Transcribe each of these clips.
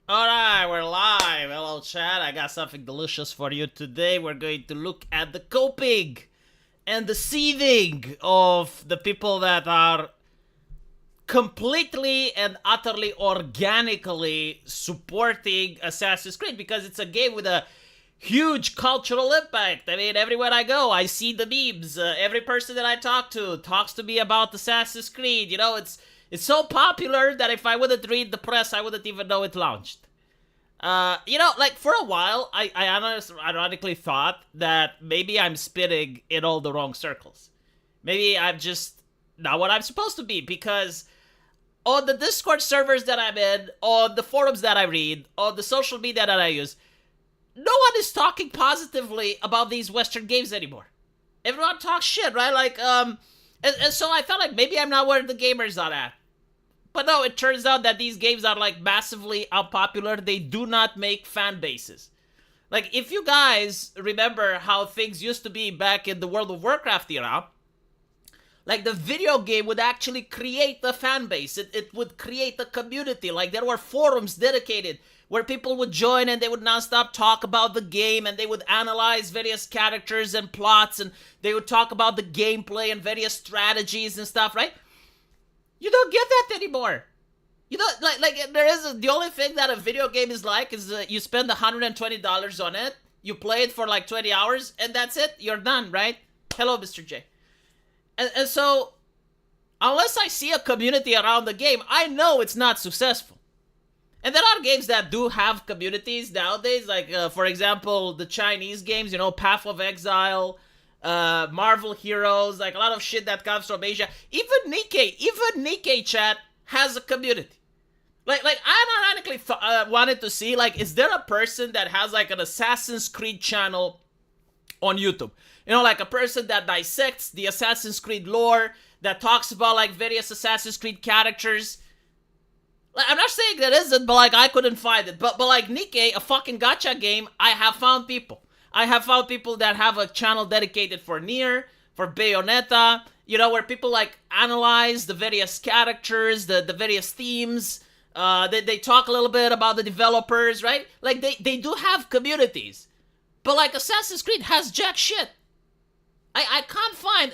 Alright, we're live. Hello, chat. I got something delicious for you today. We're going to look at the coping and the seething of the people that are completely and utterly organically supporting Assassin's Creed because it's a game with a huge cultural impact. I mean, everywhere I go, I see the memes. Every person that I talk to talks to me about Assassin's Creed. You know, it's so popular that if I wouldn't read the press, I wouldn't even know it launched. Like for a while, I ironically thought that maybe I'm spinning in all the wrong circles. Maybe I'm just not what I'm supposed to be because on the Discord servers that I'm in, on the forums that I read, on the social media that I use, no one is talking positively about these Western games anymore. Everyone talks shit, right? And so I felt like maybe I'm not where the gamers are at. But no, it turns out that these games are like massively unpopular. They do not make fan bases. Like, if you guys remember how things used to be back in the World of Warcraft era, like the video game would actually create a fan base. It would create a community. Like there were forums dedicated where people would join and they would nonstop talk about the game and they would analyze various characters and plots and they would talk about the gameplay and various strategies and stuff, right? You don't get that anymore. You know, like there is the only thing that a video game is like is you spend $120 on it, you play it for like 20 hours, and that's it. You're done, right? Hello, Mr. J. And so, unless I see a community around the game, I know it's not successful. And there are games that do have communities nowadays, like, for example, the Chinese games, you know, Path of Exile, Marvel Heroes, like a lot of shit that comes from Asia. Even Nikkei chat has a community. Like I ironically wanted to see, like, is there a person that has, like, an Assassin's Creed channel on YouTube? You know, like a person that dissects the Assassin's Creed lore, that talks about, like, various Assassin's Creed characters. Like, I'm not saying that isn't, but, like, I couldn't find it. But like, Nikkei, a fucking gacha game, I have found people. I have found people that have a channel dedicated for Nier, for Bayonetta, you know, where people, like, analyze the various characters, the various themes. They talk a little bit about the developers, right? Like, they do have communities. But, like, Assassin's Creed has jack shit. I can't find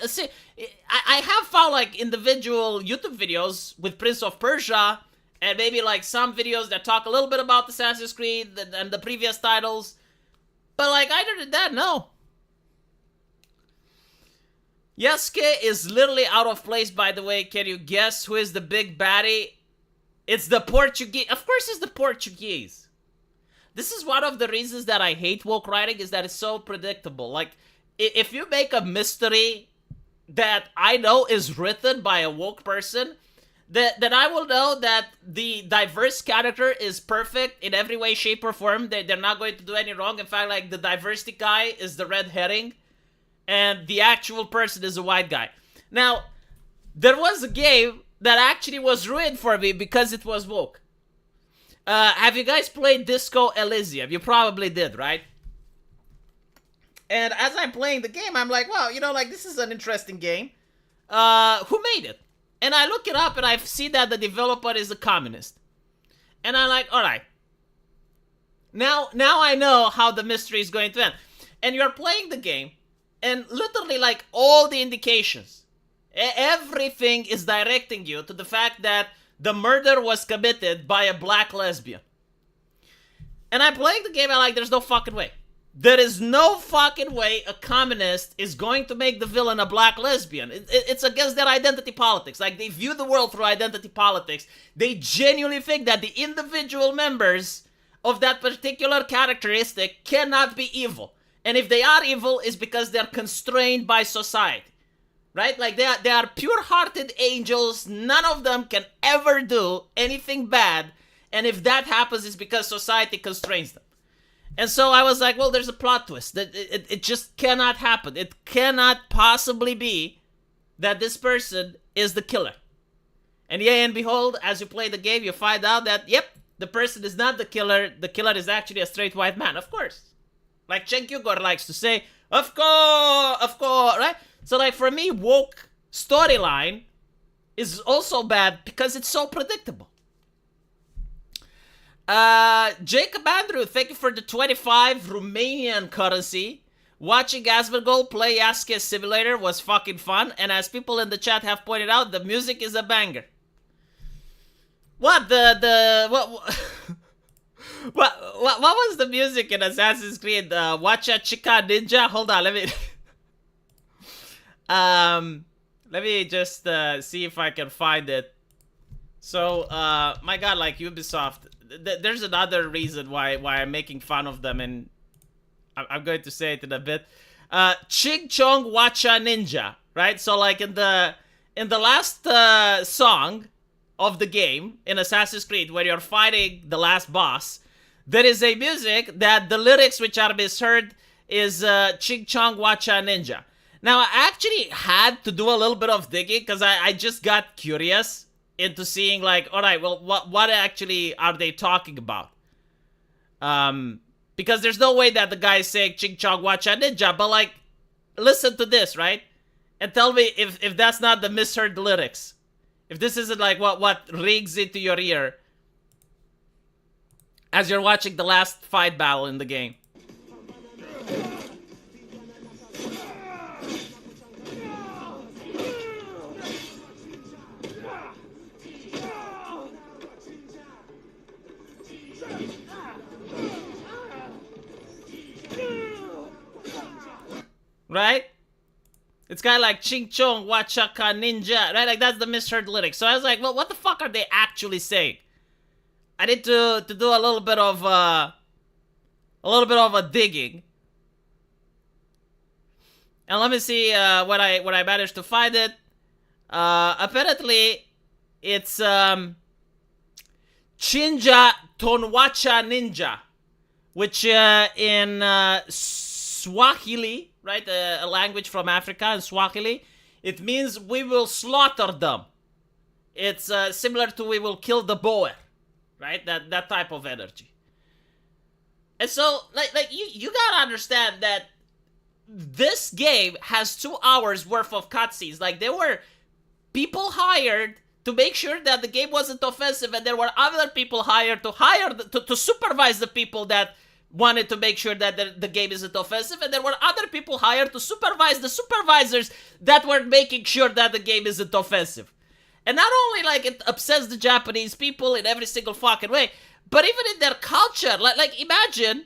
I have found, like, individual YouTube videos with Prince of Persia and maybe, like, some videos that talk a little bit about Assassin's Creed and the previous titles. But, like, other than that, no. Yasuke is literally out of place, by the way. Can you guess who is the big baddie? It's the Portuguese. Of course it's the Portuguese. This is one of the reasons that I hate woke writing, is that it's so predictable. Like, if you make a mystery that I know is written by a woke person, then I will know that the diverse character is perfect in every way, shape, or form. They're not going to do any wrong. In fact, like, the diversity guy is the red herring, and the actual person is a white guy. Now, there was a game that actually was ruined for me because it was woke. Have you guys played Disco Elysium? You probably did, right? And as I'm playing the game, I'm like, wow, you know, like, this is an interesting game. Who made it? And I look it up and I see that the developer is a communist. And I'm like, alright. Now I know how the mystery is going to end. And you're playing the game, and literally, like, all the indications, everything is directing you to the fact that the murder was committed by a black lesbian. And I'm playing the game and I'm like, there's no fucking way. There is no fucking way a communist is going to make the villain a black lesbian. It's against their identity politics. Like, they view the world through identity politics. They genuinely think that the individual members of that particular characteristic cannot be evil. And if they are evil, it's because they're constrained by society. Right? Like, they are pure-hearted angels. None of them can ever do anything bad. And if that happens, it's because society constrains them. And so I was like, well, there's a plot twist. That it just cannot happen. It cannot possibly be that this person is the killer. And yea and behold, as you play the game, you find out that, yep, the person is not the killer. The killer is actually a straight white man, of course. Like Chen Kyugor likes to say, of course, right? So, like, for me, woke storyline is also bad because it's so predictable. Jacob Andrew, thank you for the 25 Romanian currency. Watching Asmongold play Yaske Simulator was fucking fun, and as people in the chat have pointed out, the music is a banger. What what was the music in Assassin's Creed? Wacha Chica Ninja? Hold on, let me just see if I can find it. So, my god, like Ubisoft, there's another reason why I'm making fun of them, and I'm going to say it in a bit. Ching Chong Wacha Ninja, right? So like in the last song of the game in Assassin's Creed, where you're fighting the last boss, there is a music that the lyrics which are misheard is Ching Chong Wacha Ninja. Now I actually had to do a little bit of digging because I just got curious into seeing like, all right, well, what actually are they talking about? Because there's no way that the guy is saying Ching Chong Wacha Ninja, but like, listen to this, right? And tell me if that's not the misheard lyrics. If this isn't like what rings into your ear as you're watching the last fight battle in the game. Right? It's kind of like Ching Chong Wachaka Ninja, right? Like that's the misheard lyrics. So I was like, well, what the fuck are they actually saying? I need to do a little bit of a digging. And let me see what I managed to find it. Apparently it's Chinja Tonwacha Ninja, which in Swahili, right, a language from Africa in Swahili, it means we will slaughter them. It's similar to we will kill the Boer, right? That type of energy. And so, like you gotta understand that this game has 2 hours worth of cutscenes. Like there were people hired to make sure that the game wasn't offensive, and there were other people hired to supervise the people that wanted to make sure that the game isn't offensive, and there were other people hired to supervise the supervisors that were making sure that the game isn't offensive. And not only like it upsets the Japanese people in every single fucking way, but even in their culture. Like imagine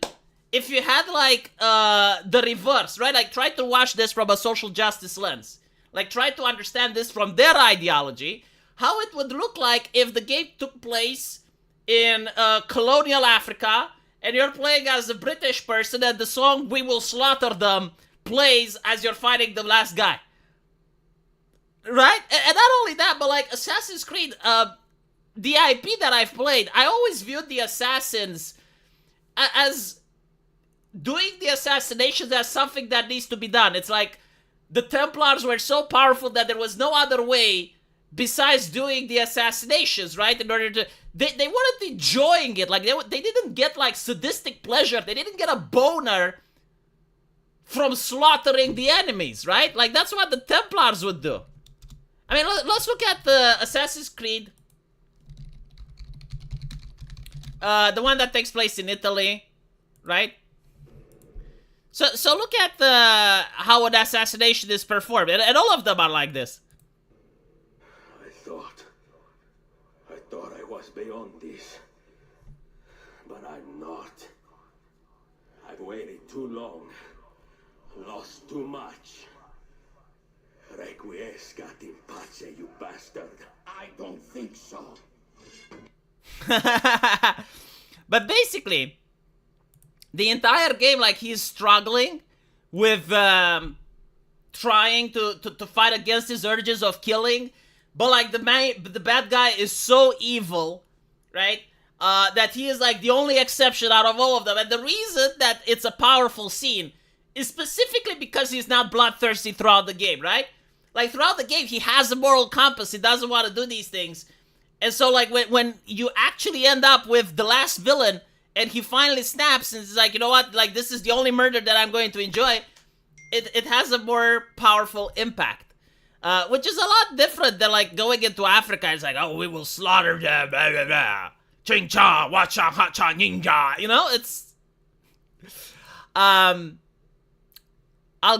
if you had like the reverse, right? Like try to watch this from a social justice lens. Like try to understand this from their ideology. How it would look like if the game took place in colonial Africa, and you're playing as a British person, and the song "We Will Slaughter Them" plays as you're fighting the last guy. Right? And not only that, but like Assassin's Creed, the IP that I've played, I always viewed the assassins as doing the assassinations as something that needs to be done. It's like the Templars were so powerful that there was no other way besides doing the assassinations, right? In order to... They weren't enjoying it. Like, they didn't get, like, sadistic pleasure. They didn't get a boner from slaughtering the enemies, right? Like, that's what the Templars would do. I mean, let's look at the Assassin's Creed. The one that takes place in Italy, right? So look at how an assassination is performed. And all of them are like this. I thought I was beyond this. But I'm not. I've waited too long. Lost too much. Requiescat in pace, you bastard. I don't think so. But basically, the entire game, like, he's struggling with trying to fight against his urges of killing. But, like, the bad guy is so evil, right, that he is, like, the only exception out of all of them. And the reason that it's a powerful scene is specifically because he's not bloodthirsty throughout the game, right? Like, throughout the game, he has a moral compass. He doesn't want to do these things. And so, like, when you actually end up with the last villain and he finally snaps and is like, you know what, like, this is the only murder that I'm going to enjoy, it has a more powerful impact. Which is a lot different than, like, going into Africa. It's like, oh, we will slaughter them, blah, blah, blah. Ching cha, wacha, hacha, ninja. You know, it's I'll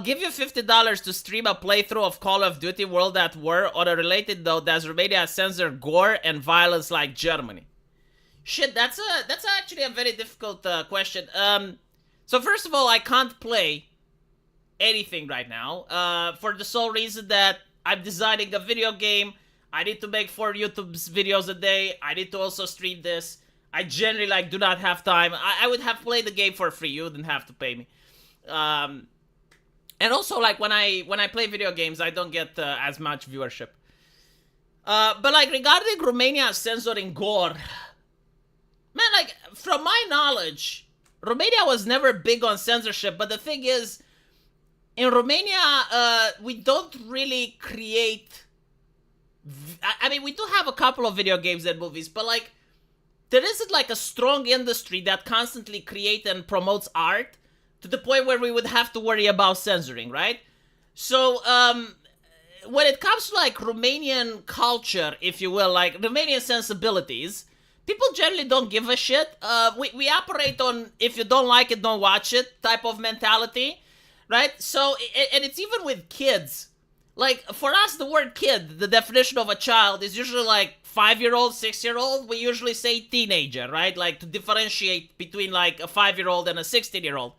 give you $50 to stream a playthrough of Call of Duty World at War on a related note. Does Romania censor gore and violence like Germany? Shit, that's actually a very difficult question. So first of all, I can't play anything right now for the sole reason that I'm designing a video game. I need to make 4 YouTube videos a day. I need to also stream this. I generally do not have time. I would have played the game for free. You wouldn't have to pay me. And also, when I play video games, I don't get as much viewership. But regarding Romania censoring gore, man, from my knowledge, Romania was never big on censorship. But the thing is, in Romania, we don't really create. I mean, we do have a couple of video games and movies, but there isn't a strong industry that constantly creates and promotes art to the point where we would have to worry about censoring, right? So, when it comes to Romanian culture, if you will, Romanian sensibilities, people generally don't give a shit. We operate on if you don't like it, don't watch it type of mentality, right? So, and it's even with kids. For us, the word kid, the definition of a child is usually 5-year-old, 6-year-old. We usually say teenager, right? To differentiate between a 5-year-old and a 16-year-old.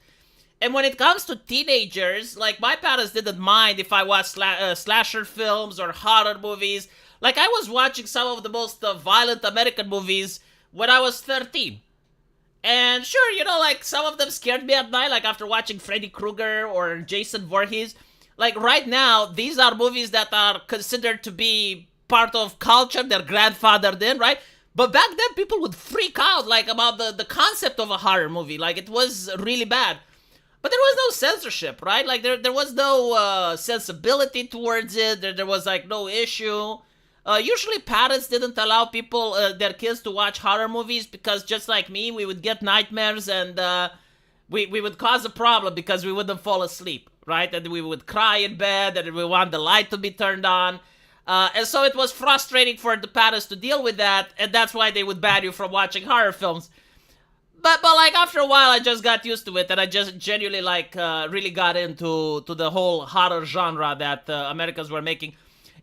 And when it comes to teenagers, my parents didn't mind if I watched slasher films or horror movies. I was watching some of the most violent American movies when I was 13. And sure, some of them scared me at night, after watching Freddy Krueger or Jason Voorhees. Right now, these are movies that are considered to be part of culture, their grandfather did, right? But back then, people would freak out, about the concept of a horror movie. It was really bad. But there was no censorship, right? There was no sensibility towards it. There was, no issue. Usually, parents didn't allow people, their kids to watch horror movies because just like me, we would get nightmares and we would cause a problem because we wouldn't fall asleep, right? And we would cry in bed and we want the light to be turned on. And so it was frustrating for the parents to deal with that, and that's why they would ban you from watching horror films. But after a while, I just got used to it, and I just genuinely really got into the whole horror genre that Americans were making.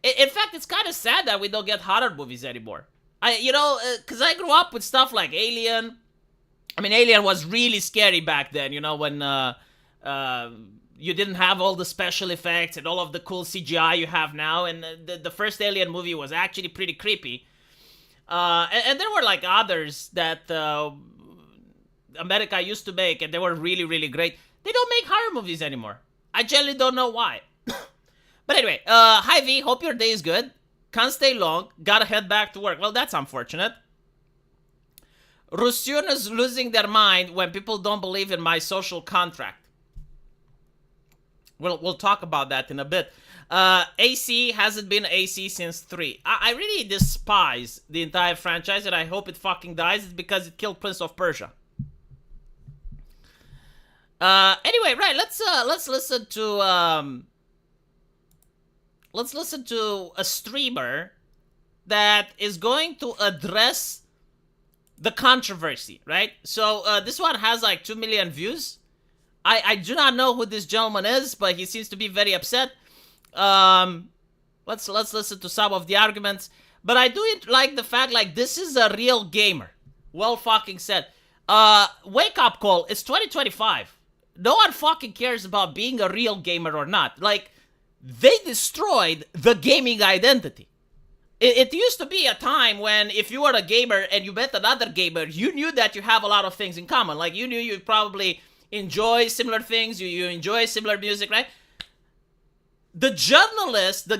In fact, it's kind of sad that we don't get horror movies anymore. Because I grew up with stuff like Alien. I mean, Alien was really scary back then, when you didn't have all the special effects and all of the cool CGI you have now. And the first Alien movie was actually pretty creepy. And there were others that America used to make, and they were really, really great. They don't make horror movies anymore. I generally don't know why. But anyway, hi V, hope your day is good. Can't stay long, gotta head back to work. Well, that's unfortunate. Russians losing their mind when people don't believe in my social contract. We'll talk about that in a bit. AC hasn't been AC since 3. I really despise the entire franchise, and I hope it fucking dies. It's because it killed Prince of Persia. Anyway, right, let's listen to a streamer that is going to address the controversy, right? So this one has 2 million views. I do not know who this gentleman is, but he seems to be very upset. Let's listen to some of the arguments. But I do like the fact this is a real gamer. Well fucking said. Wake up call. It's 2025. No one fucking cares about being a real gamer or not. They destroyed the gaming identity. It used to be a time when if you were a gamer and you met another gamer, you knew that you have a lot of things in common. You knew you probably enjoy similar things, you enjoy similar music, right? The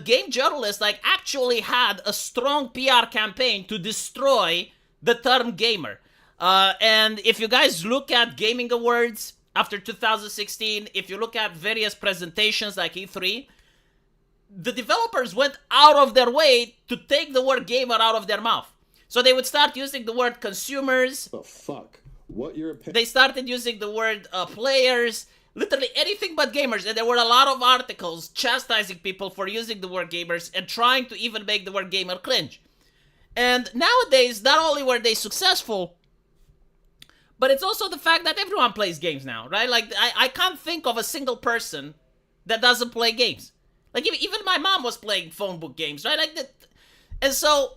game journalist, actually had a strong PR campaign to destroy the term gamer. And if you guys look at gaming awards after 2016, if you look at various presentations like E3, the developers went out of their way to take the word gamer out of their mouth. So they would start using the word consumers. Oh, fuck. What your opinion? They started using the word players, literally anything but gamers. And there were a lot of articles chastising people for using the word gamers and trying to even make the word gamer cringe. And nowadays, not only were they successful, but it's also the fact that everyone plays games now, right? Like, I can't think of a single person that doesn't play games. Like, even my mom was playing phone book games, right? Like, and so,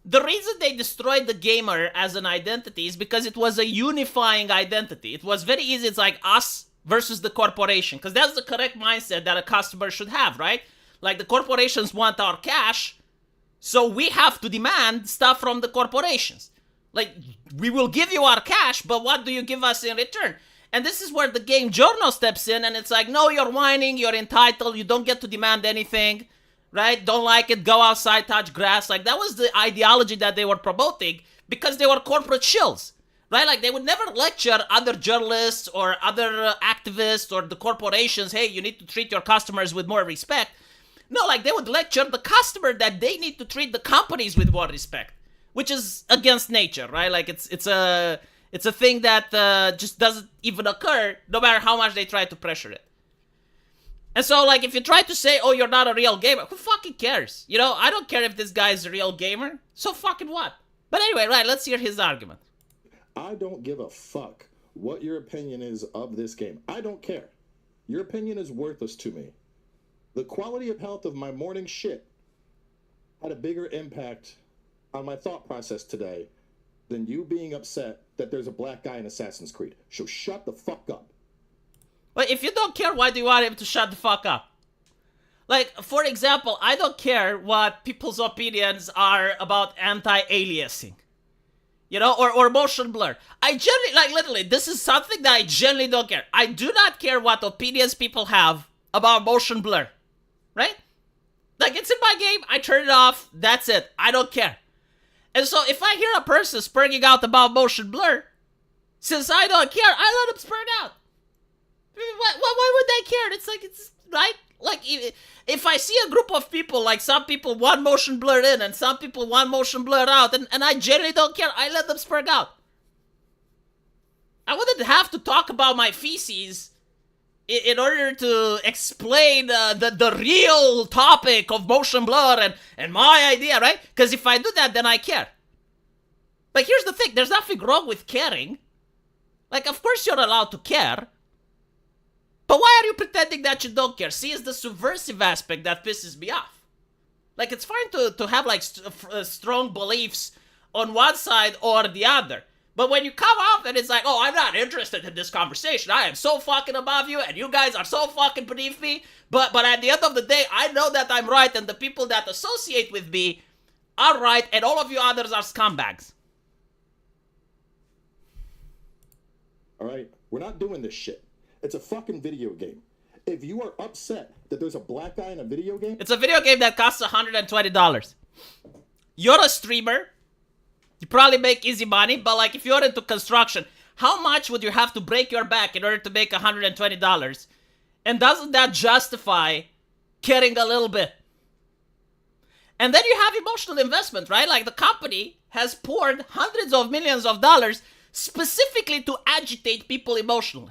the reason they destroyed the gamer as an identity is because it was a unifying identity. It was very easy. It's like us versus the corporation, because that's the correct mindset that a customer should have, right? Like, the corporations want our cash, so we have to demand stuff from the corporations. Like, we will give you our cash, but what do you give us in return? And this is where the game Giorno steps in, and it's like, no, you're whining, you're entitled, you don't get to demand anything, right? Don't like it, go outside, touch grass. Like, that was the ideology that they were promoting because they were corporate shills, right? Like, they would never lecture other journalists or other activists or the corporations, hey, you need to treat your customers with more respect. No, like, they would lecture the customer that they need to treat the companies with more respect, which is against nature, right? Like, it's a thing that just doesn't even occur, no matter how much they try to pressure it. And so, like, if you try to say, oh, you're not a real gamer, who fucking cares? You know, I don't care if this guy's a real gamer. So fucking what? But anyway, right, let's hear his argument. I don't give a fuck what your opinion is of this game. I don't care. Your opinion is worthless to me. The quality of health of my morning shit had a bigger impact on my thought process today than you being upset that there's a black guy in Assassin's Creed. So shut the fuck up. But if you don't care, why do you want him to shut the fuck up? Like, for example, I don't care what people's opinions are about anti-aliasing. You know, or motion blur. I generally, like, literally, this is something that I generally don't care. I do not care what opinions people have about motion blur. Right? Like, it's in my game, I turn it off, that's it. I don't care. And so, if I hear a person spurting out about motion blur, since I don't care, I let them spurt out. Why would they care? It's like, it's, right? Like, if I see a group of people, like, some people want motion blur in and some people want motion blur out, and I generally don't care, I let them spurt out. I wouldn't have to talk about my feces in order to explain the real topic of motion blur and my idea, right? Because if I do that, then I care. Like, here's the thing. There's nothing wrong with caring. Like, of course you're allowed to care. But why are you pretending that you don't care? See, it's the subversive aspect that pisses me off. Like, it's fine to have, like, strong beliefs on one side or the other. But when you come up and it's like, oh, I'm not interested in this conversation. I am so fucking above you and you guys are so fucking beneath me. But at the end of the day, I know that I'm right and the people that associate with me are right and all of you others are scumbags. All right? We're not doing this shit. It's a fucking video game. If you are upset that there's a black guy in a video game... It's a video game that costs $120. You're a streamer. You probably make easy money, but like if you're into construction, how much would you have to break your back in order to make $120? And doesn't that justify caring a little bit? And then you have emotional investment, right? Like the company has poured hundreds of millions of dollars specifically to agitate people emotionally.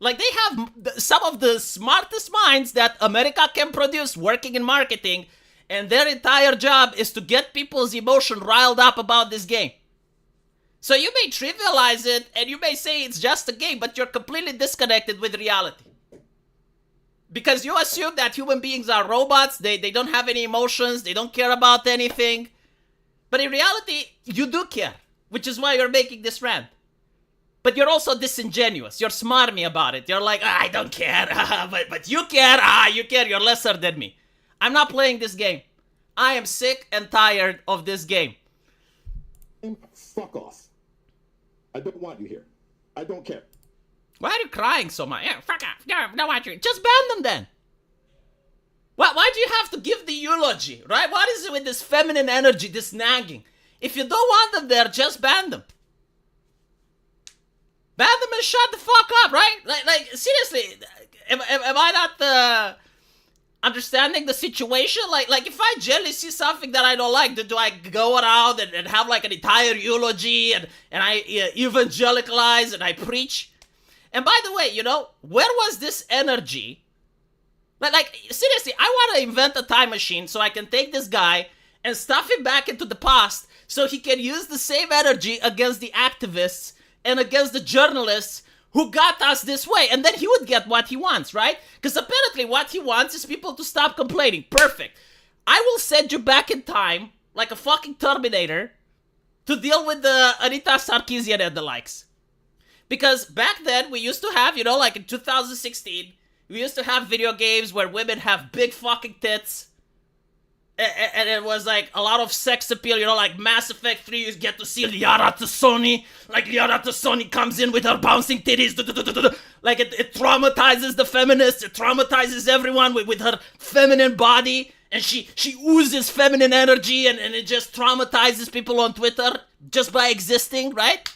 Like they have some of the smartest minds that America can produce working in marketing, and their entire job is to get people's emotion riled up about this game. So you may trivialize it and you may say it's just a game, but you're completely disconnected with reality. Because you assume that human beings are robots, they don't have any emotions, they don't care about anything. But in reality, you do care, which is why you're making this rant. But you're also disingenuous. You're smarmy about it. You're like, I don't care, but you care, you care, you're lesser than me. I'm not playing this game. I am sick and tired of this game. Fuck off. I don't want you here. I don't care. Why are you crying so much? Yeah, fuck off. No, don't want you. Just ban them then. Why do you have to give the eulogy, right? What is it with this feminine energy, this nagging? If you don't want them there, just ban them. Ban them and shut the fuck up, right? Like seriously, am I not understanding the situation? Like if I generally see something that I don't like, do I go around and have like an entire eulogy and I evangelicalize and I preach? And by the way, you know, where was this energy? Like seriously, I want to invent a time machine so I can take this guy and stuff him back into the past so he can use the same energy against the activists and against the journalists who got us this way. And then he would get what he wants, right? Because apparently what he wants is people to stop complaining. Perfect. I will send you back in time like a fucking Terminator to deal with the Anita Sarkeesian and the likes. Because back then we used to have, like in 2016, we used to have video games where women have big fucking tits. And it was like a lot of sex appeal, like Mass Effect 3, you get to see Liara Tassoni. Like Liara Tassoni comes in with her bouncing titties. Like it traumatizes the feminists, it traumatizes everyone with her feminine body. And she oozes feminine energy and it just traumatizes people on Twitter just by existing, right?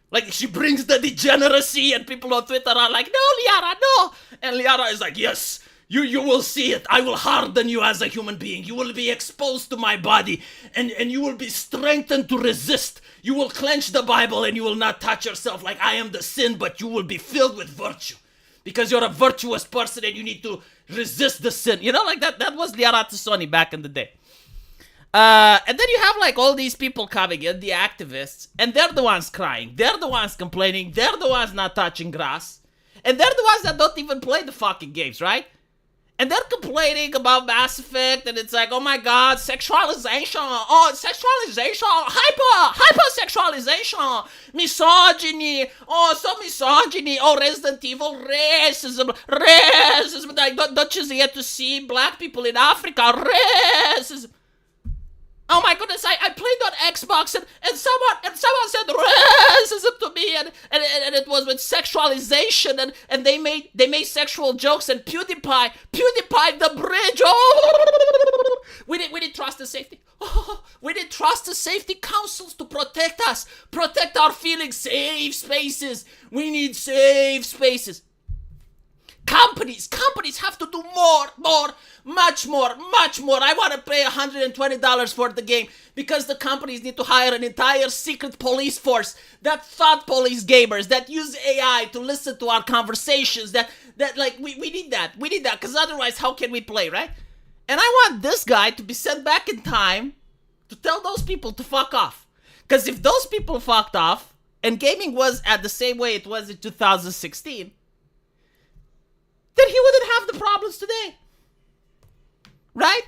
Like she brings the degeneracy and people on Twitter are like, no, Liara, no. And Liara is like, yes. You will see it. I will harden you as a human being. You will be exposed to my body and you will be strengthened to resist. You will clench the Bible and you will not touch yourself like I am the sin, but you will be filled with virtue because you're a virtuous person and you need to resist the sin. Like that was Liara Tassoni back in the day. And then you have like all these people coming in, the activists, and they're the ones crying. They're the ones complaining. They're the ones not touching grass. And they're the ones that don't even play the fucking games, right? And they're complaining about Mass Effect, and it's like, oh my god, sexualization, hypersexualization, misogyny, misogyny, Resident Evil, racism, like, don't you get to see black people in Africa, racism. Oh my goodness, I played on Xbox and someone said racism to me and it was with sexualization and they made sexual jokes and PewDiePie the bridge. Oh, we didn't trust the safety. Oh, we didn't trust the safety councils to protect us, protect our feelings, safe spaces. We need safe spaces. Companies have to do much more. I want to pay $120 for the game because the companies need to hire an entire secret police force that thought police gamers that use AI to listen to our conversations. That like we need that. We need that because otherwise, how can we play, right? And I want this guy to be sent back in time to tell those people to fuck off. Because if those people fucked off and gaming was at the same way it was in 2016. Then he wouldn't have the problems today. Right?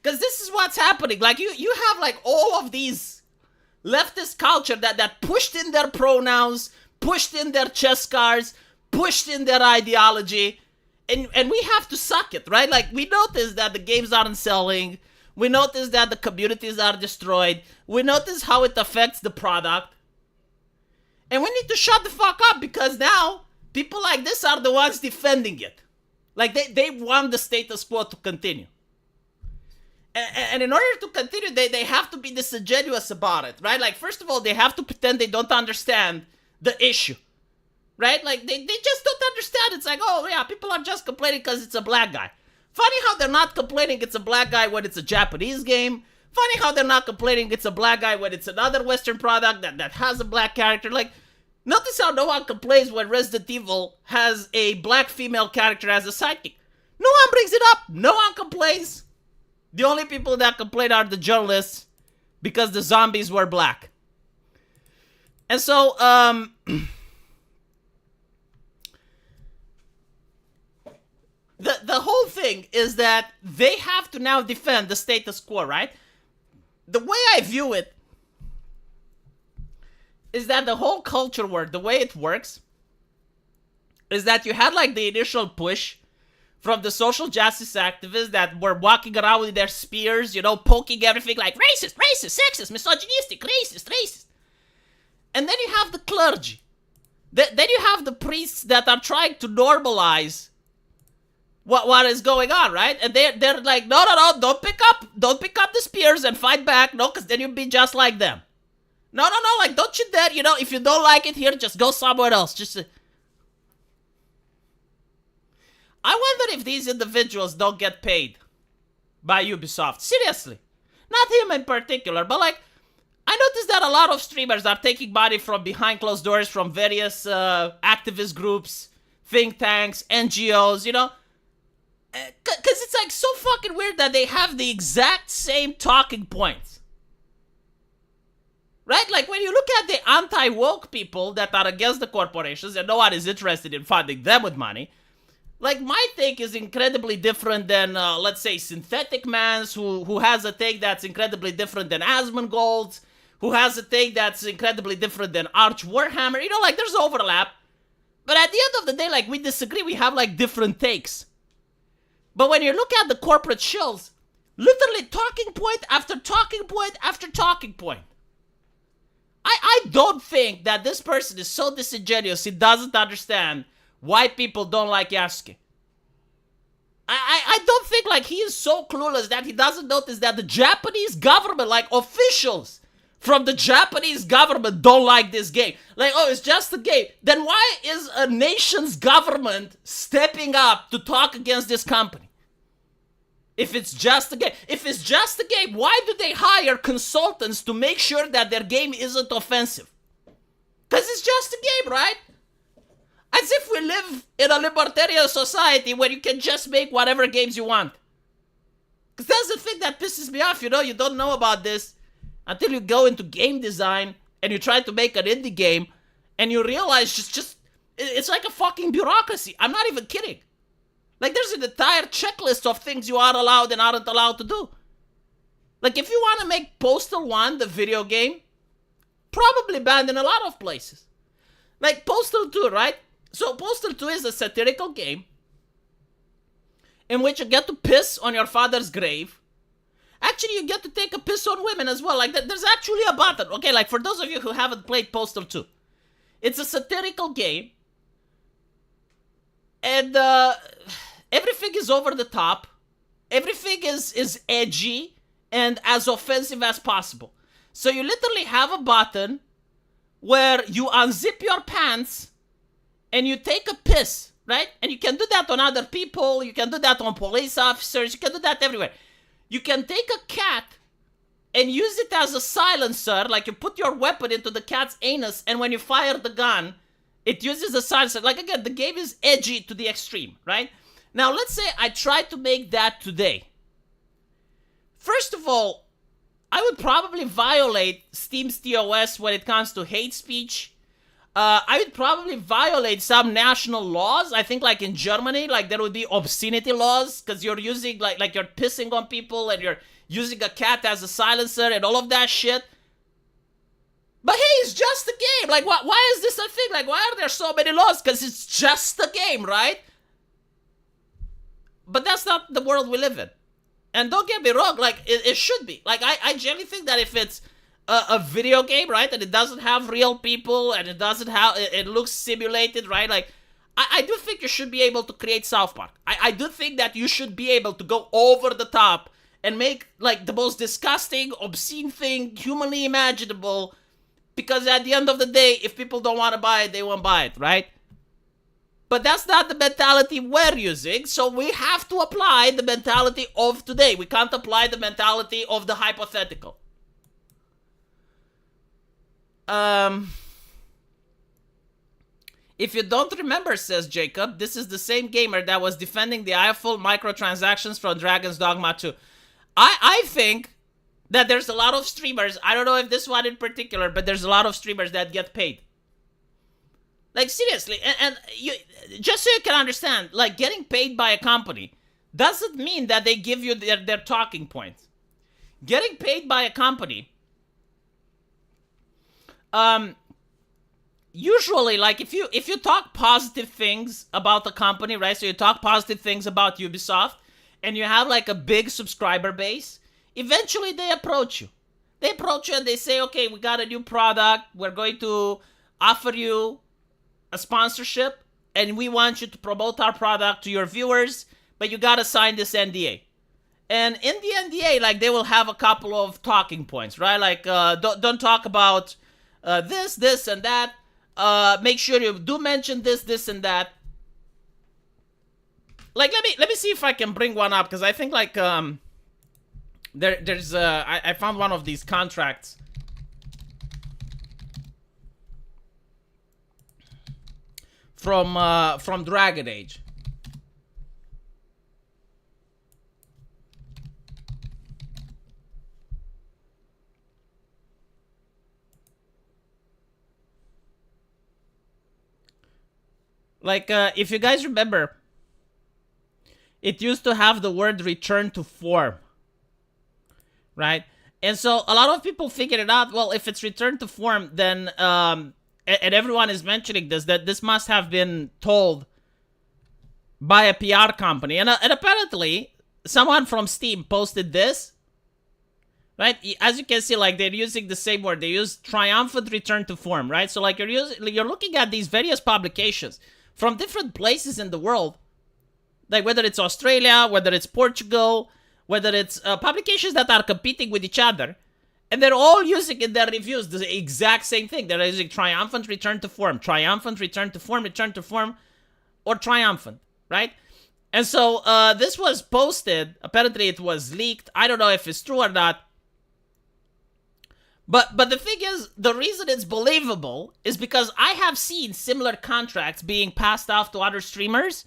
Because this is what's happening. Like, you have, like, all of these leftist culture that pushed in their pronouns, pushed in their chess cards, pushed in their ideology, and we have to suck it, right? Like, we notice that the games aren't selling. We notice that the communities are destroyed. We notice how it affects the product. And we need to shut the fuck up because now people like this are the ones defending it. Like, they want the status quo to continue. And in order to continue, they have to be disingenuous about it, right? Like, first of all, they have to pretend they don't understand the issue, right? Like, they just don't understand. It's like, oh, yeah, people are just complaining because it's a black guy. Funny how they're not complaining it's a black guy when it's a Japanese game. Funny how they're not complaining it's a black guy when it's another Western product that has a black character. Like, notice how no one complains when Resident Evil has a black female character as a sidekick. No one brings it up. No one complains. The only people that complain are the journalists because the zombies were black. And so, the whole thing is that they have to now defend the status quo, right? The way I view it is that the whole culture war, the way it works, is that you had like the initial push from the social justice activists that were walking around with their spears, poking everything like racist, sexist, misogynistic, racist. And then you have the clergy. Then you have the priests that are trying to normalize what is going on, right? And they're like, no, don't pick up the spears and fight back, no, because then you'll be just like them. No, like, don't you dare, if you don't like it here, just go somewhere else. I wonder if these individuals don't get paid by Ubisoft. Seriously. Not him in particular, but like, I noticed that a lot of streamers are taking money from behind closed doors from various activist groups, think tanks, NGOs, Because it's like so fucking weird that they have the exact same talking points. Right? Like when you look at the anti-woke people that are against the corporations and no one is interested in funding them with money, like my take is incredibly different than, let's say, Synthetic Man's, who has a take that's incredibly different than Asmongold's, who has a take that's incredibly different than Arch Warhammer. You know, like there's overlap. But at the end of the day, like we disagree, we have like different takes. But when you look at the corporate shills, literally talking point after talking point after talking point. I don't think that this person is so disingenuous he doesn't understand why people don't like Yasuke. I don't think like he is so clueless that he doesn't notice that the Japanese government, like officials from the Japanese government don't like this game. Like, oh, it's just a game. Then why is a nation's government stepping up to talk against this company? If it's just a game. If it's just a game, why do they hire consultants to make sure that their game isn't offensive? Because it's just a game, right? As if we live in a libertarian society where you can just make whatever games you want. Because that's the thing that pisses me off, you know? You don't know about this until you go into game design and you try to make an indie game and you realize it's like a fucking bureaucracy. I'm not even kidding. Like, there's an entire checklist of things you are allowed and aren't allowed to do. Like, if you want to make Postal 1, the video game, probably banned in a lot of places. Like, Postal 2, right? So, Postal 2 is a satirical game in which you get to piss on your father's grave. Actually, you get to take a piss on women as well. Like, there's actually a button. Okay, like, for those of you who haven't played Postal 2, it's a satirical game. And everything is over the top. Everything is edgy and as offensive as possible. So you literally have a button where you unzip your pants and you take a piss, right? And you can do that on other people. You can do that on police officers. You can do that everywhere. You can take a cat and use it as a silencer. Like you put your weapon into the cat's anus and when you fire the gun, it uses a silencer. Like, again, the game is edgy to the extreme, right? Now, let's say I tried to make that today. First of all, I would probably violate Steam's TOS when it comes to hate speech. I would probably violate some national laws. I think, like, in Germany, like, there would be obscenity laws because you're using, like you're pissing on people and you're using a cat as a silencer and all of that shit. But hey, it's just a game. Like, why is this a thing? Like, why are there so many laws? Because it's just a game, right? But that's not the world we live in. And don't get me wrong, like, it should be. Like, I genuinely think that if it's a video game, right, and it doesn't have real people, and it doesn't have, it looks simulated, right, like, I do think you should be able to create South Park. I do think that you should be able to go over the top and make, like, the most disgusting, obscene thing humanly imaginable. Because at the end of the day, if people don't want to buy it, they won't buy it, right? But that's not the mentality we're using, so we have to apply the mentality of today. We can't apply the mentality of the hypothetical. If you don't remember, says Jacob, this is the same gamer that was defending the IFL microtransactions from Dragon's Dogma 2. I think that there's a lot of streamers, I don't know if this one in particular, but there's a lot of streamers that get paid. Like, seriously, and you, just so you can understand, like, getting paid by a company doesn't mean that they give you their talking points. Getting paid by a company, usually, like, if you talk positive things about the company, right, so you talk positive things about Ubisoft, and you have, like, a big subscriber base, eventually they approach you. They approach you and they say, okay, we got a new product, we're going to offer you a sponsorship, and we want you to promote our product to your viewers, but you gotta sign this NDA. And in the NDA, like, they will have a couple of talking points, right? Like, don't talk about this, and that. Make sure you do mention this, and that. Like, let me see if I can bring one up, because I think, like, there's I found one of these contracts. From Dragon Age. Like, if you guys remember, it used to have the word return to form, right? And so a lot of people figured it out. Well, if it's return to form, then, and everyone is mentioning this, that this must have been told by a PR company. And apparently, someone from Steam posted this, right? As you can see, like, they're using the same word. They use triumphant return to form, right? So, like, you're looking at these various publications from different places in the world, like whether it's Australia, whether it's Portugal, whether it's publications that are competing with each other, and they're all using in their reviews the exact same thing. They're using triumphant return to form, triumphant return to form, or triumphant, right? And so this was posted. Apparently it was leaked. I don't know if it's true or not. But the thing is, the reason it's believable is because I have seen similar contracts being passed off to other streamers.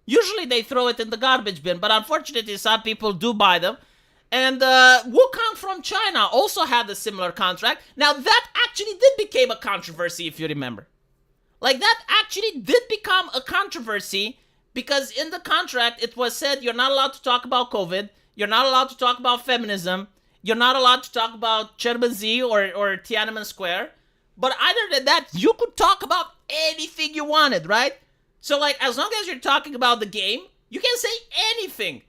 Usually they throw it in the garbage bin, but unfortunately some people do buy them. And Wukong from China also had a similar contract. Now that actually did become a controversy, if you remember. Like, that actually did become a controversy because in the contract it was said you're not allowed to talk about COVID, you're not allowed to talk about feminism, you're not allowed to talk about Chernobyl or Tiananmen Square. But other than that, you could talk about anything you wanted, right? So, like, as long as you're talking about the game, you can say anything.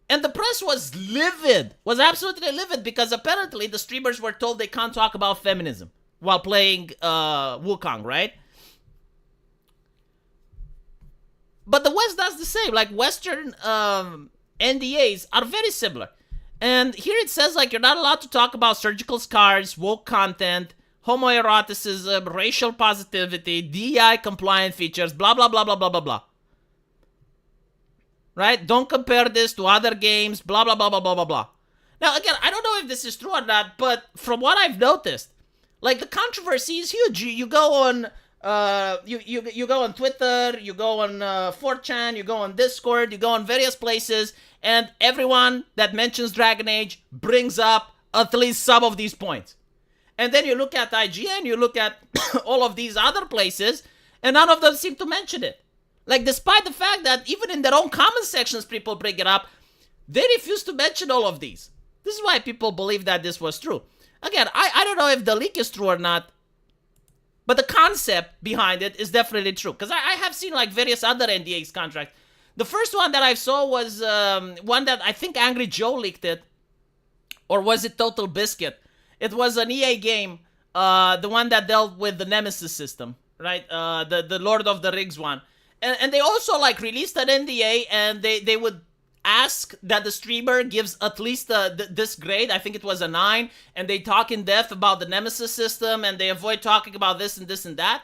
And the press was livid, was absolutely livid, because apparently the streamers were told they can't talk about feminism while playing Wukong, right? But the West does the same. Like, Western NDAs are very similar. And here it says, like, you're not allowed to talk about surgical scars, woke content, homoeroticism, racial positivity, DEI compliant features, blah, blah, blah, blah, blah, blah, blah. Right? Don't compare this to other games, blah, blah, blah, blah, blah, blah, blah. Now, again, I don't know if this is true or not, but from what I've noticed, like, the controversy is huge. You go on, you go on Twitter, you go on 4chan, you go on Discord, you go on various places, and everyone that mentions Dragon Age brings up at least some of these points. And then you look at IGN, you look at all of these other places, and none of them seem to mention it. Like, despite the fact that even in their own comment sections people bring it up, they refuse to mention all of these. This is why people believe that this was true. Again, I don't know if the leak is true or not, but the concept behind it is definitely true. Because I have seen, like, various other NDAs contracts. The first one that I saw was one that I think Angry Joe leaked it. Or was it Total Biscuit? It was an EA game, the one that dealt with the Nemesis system, right? The Lord of the Rings one. And they also, like, released an NDA, and they would ask that the streamer gives at least this grade. I think it was a 9, and they talk in depth about the Nemesis system, and they avoid talking about this and this and that.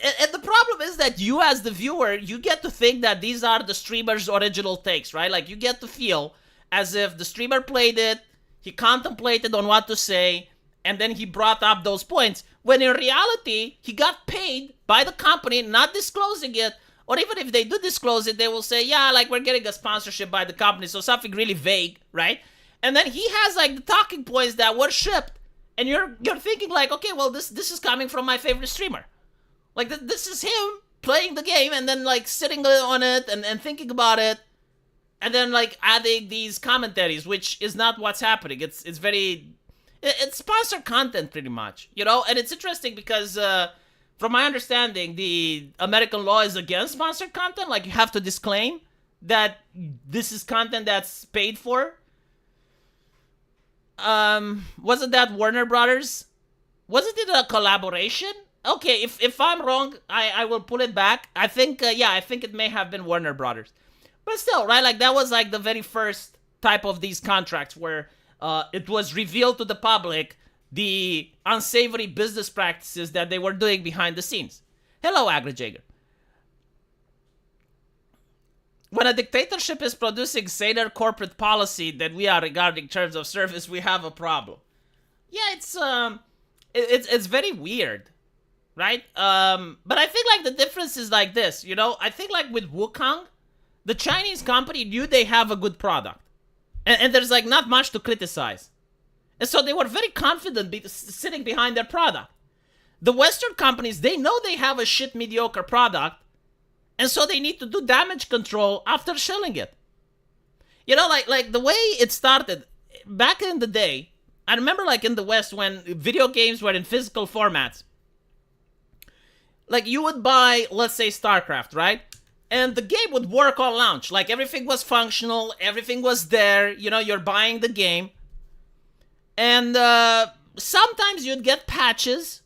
And the problem is that you, as the viewer, you get to think that these are the streamer's original takes, right? Like, you get to feel as if the streamer played it, he contemplated on what to say, and then he brought up those points, when in reality, he got paid by the company, not disclosing it, or even if they do disclose it, they will say, yeah, like, we're getting a sponsorship by the company, so something really vague, right? And then he has, like, the talking points that were shipped, and you're thinking, like, okay, well, this is coming from my favorite streamer. Like, this is him playing the game, and then, like, sitting on it, and thinking about it, and then, like, adding these commentaries, which is not what's happening. It's sponsored content, pretty much, you know? And it's interesting because, from my understanding, the American law is against sponsored content. Like, you have to disclaim that this is content that's paid for. Wasn't that Warner Brothers? Wasn't it a collaboration? Okay, if I'm wrong, I will pull it back. I think, I think it may have been Warner Brothers. But still, right, like, that was, like, the very first type of these contracts where it was revealed to the public the unsavory business practices that they were doing behind the scenes. Hello, AgriJager. When a dictatorship is producing saner corporate policy than we are regarding terms of service, we have a problem. Yeah, it's very weird, right? But I think, like, the difference is like this, you know? I think, like, with Wukong, the Chinese company knew they have a good product. And there's, like, not much to criticize. And so they were very confident sitting behind their product. The Western companies, they know they have a shit mediocre product, and so they need to do damage control after shilling it. You know, like the way it started, back in the day, I remember like in the West when video games were in physical formats. Like you would buy, let's say, StarCraft, right? And the game would work on launch. Like everything was functional, everything was there, you know, you're buying the game. And sometimes you'd get patches,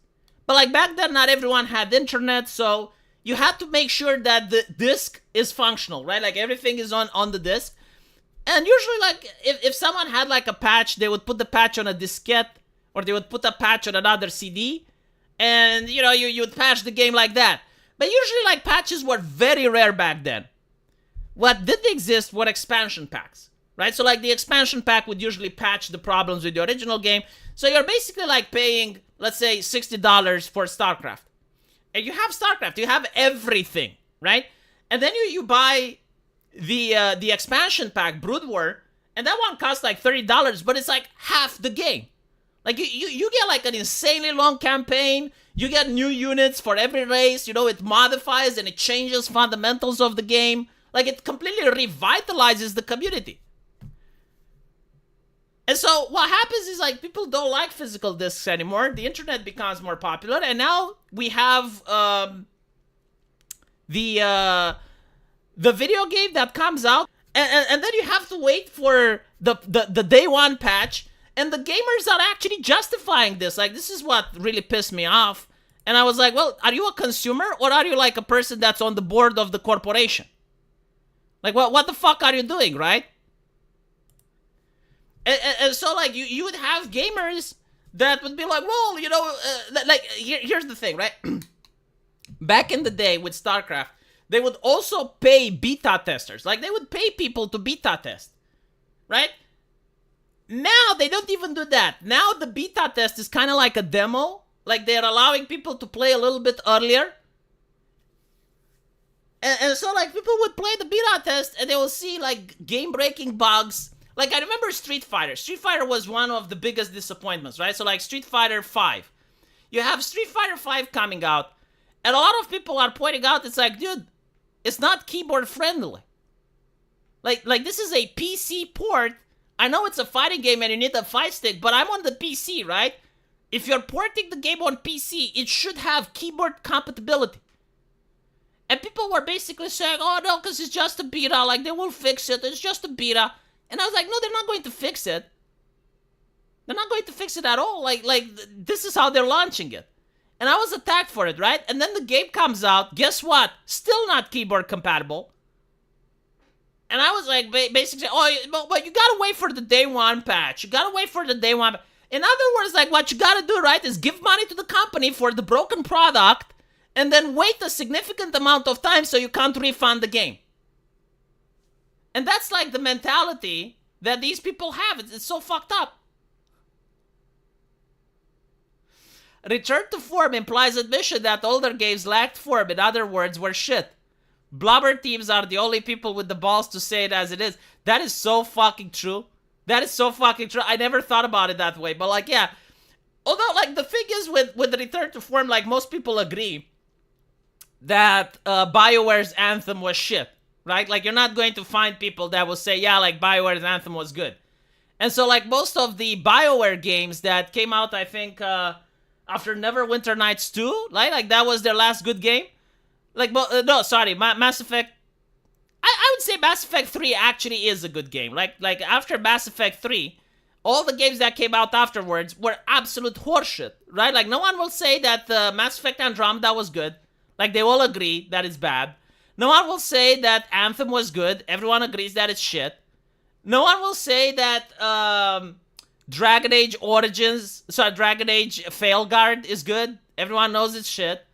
but like back then not everyone had internet, so you had to make sure that the disk is functional, right? Like everything is on the disk. And usually like if someone had like a patch, they would put the patch on a diskette, or they would put a patch on another CD, and you know, you would patch the game like that. But usually like patches were very rare back then. What did exist were expansion packs, right? So like the expansion pack would usually patch the problems with the original game. So you're basically like paying, let's say, $60 for StarCraft. And you have StarCraft, you have everything, right? And then you buy the expansion pack, Brood War, and that one costs like $30, but it's like half the game. Like you get like an insanely long campaign. You get new units for every race. You know, it modifies and it changes fundamentals of the game. Like it completely revitalizes the community. And so what happens is like people don't like physical discs anymore. The internet becomes more popular, and now we have the video game that comes out, and then you have to wait for the day one patch. And the gamers are actually justifying this. Like, this is what really pissed me off. And I was like, well, are you a consumer, or are you like a person that's on the board of the corporation? Like, what the fuck are you doing, right? And so, like, you would have gamers that would be like, well, you know, here's the thing, right? Back in the day with StarCraft, they would also pay beta testers. Like, they would pay people to beta test, right? Now, they don't even do that. Now, the beta test is kind of like a demo. Like, they're allowing people to play a little bit earlier. And so, like, people would play the beta test, and they will see, like, game-breaking bugs. Like, I remember Street Fighter. Street Fighter was one of the biggest disappointments, right? So, like, Street Fighter 5. You have Street Fighter 5 coming out, and a lot of people are pointing out, it's like, dude, it's not keyboard-friendly. Like, this is a PC port. I know it's a fighting game and you need a fight stick, but I'm on the PC, right? If you're porting the game on PC, it should have keyboard compatibility. And people were basically saying, oh no, because it's just a beta, like they will fix it, it's just a beta. And I was like, no, they're not going to fix it. They're not going to fix it at all. Like this is how they're launching it. And I was attacked for it, right? And then the game comes out, guess what? Still not keyboard compatible. And I was like, basically, oh, but you gotta wait for the day one patch. You gotta wait for the day one. In other words, like what you gotta do, right, is give money to the company for the broken product, and then wait a significant amount of time so you can't refund the game. And that's like the mentality that these people have. It's so fucked up. Return to form implies admission that older games lacked form. In other words, were shit. Blubber teams are the only people with the balls to say it as it is. That is so fucking true. That is so fucking true. I never thought about it that way. But like, yeah. Although, like, the thing is with the return to form, like, most people agree that BioWare's Anthem was shit. Right? Like, you're not going to find people that will say, yeah, like, BioWare's Anthem was good. And so, like, most of the BioWare games that came out, I think, after Neverwinter Nights 2, right? Like, that was their last good game. Like, no, sorry, Mass Effect. I would say Mass Effect 3 actually is a good game. Like after Mass Effect 3, all the games that came out afterwards were absolute horseshit, right? Like, no one will say that Mass Effect Andromeda was good. Like, they all agree that it's bad. No one will say that Anthem was good. Everyone agrees that it's shit. No one will say that Dragon Age Failguard is good. Everyone knows it's shit.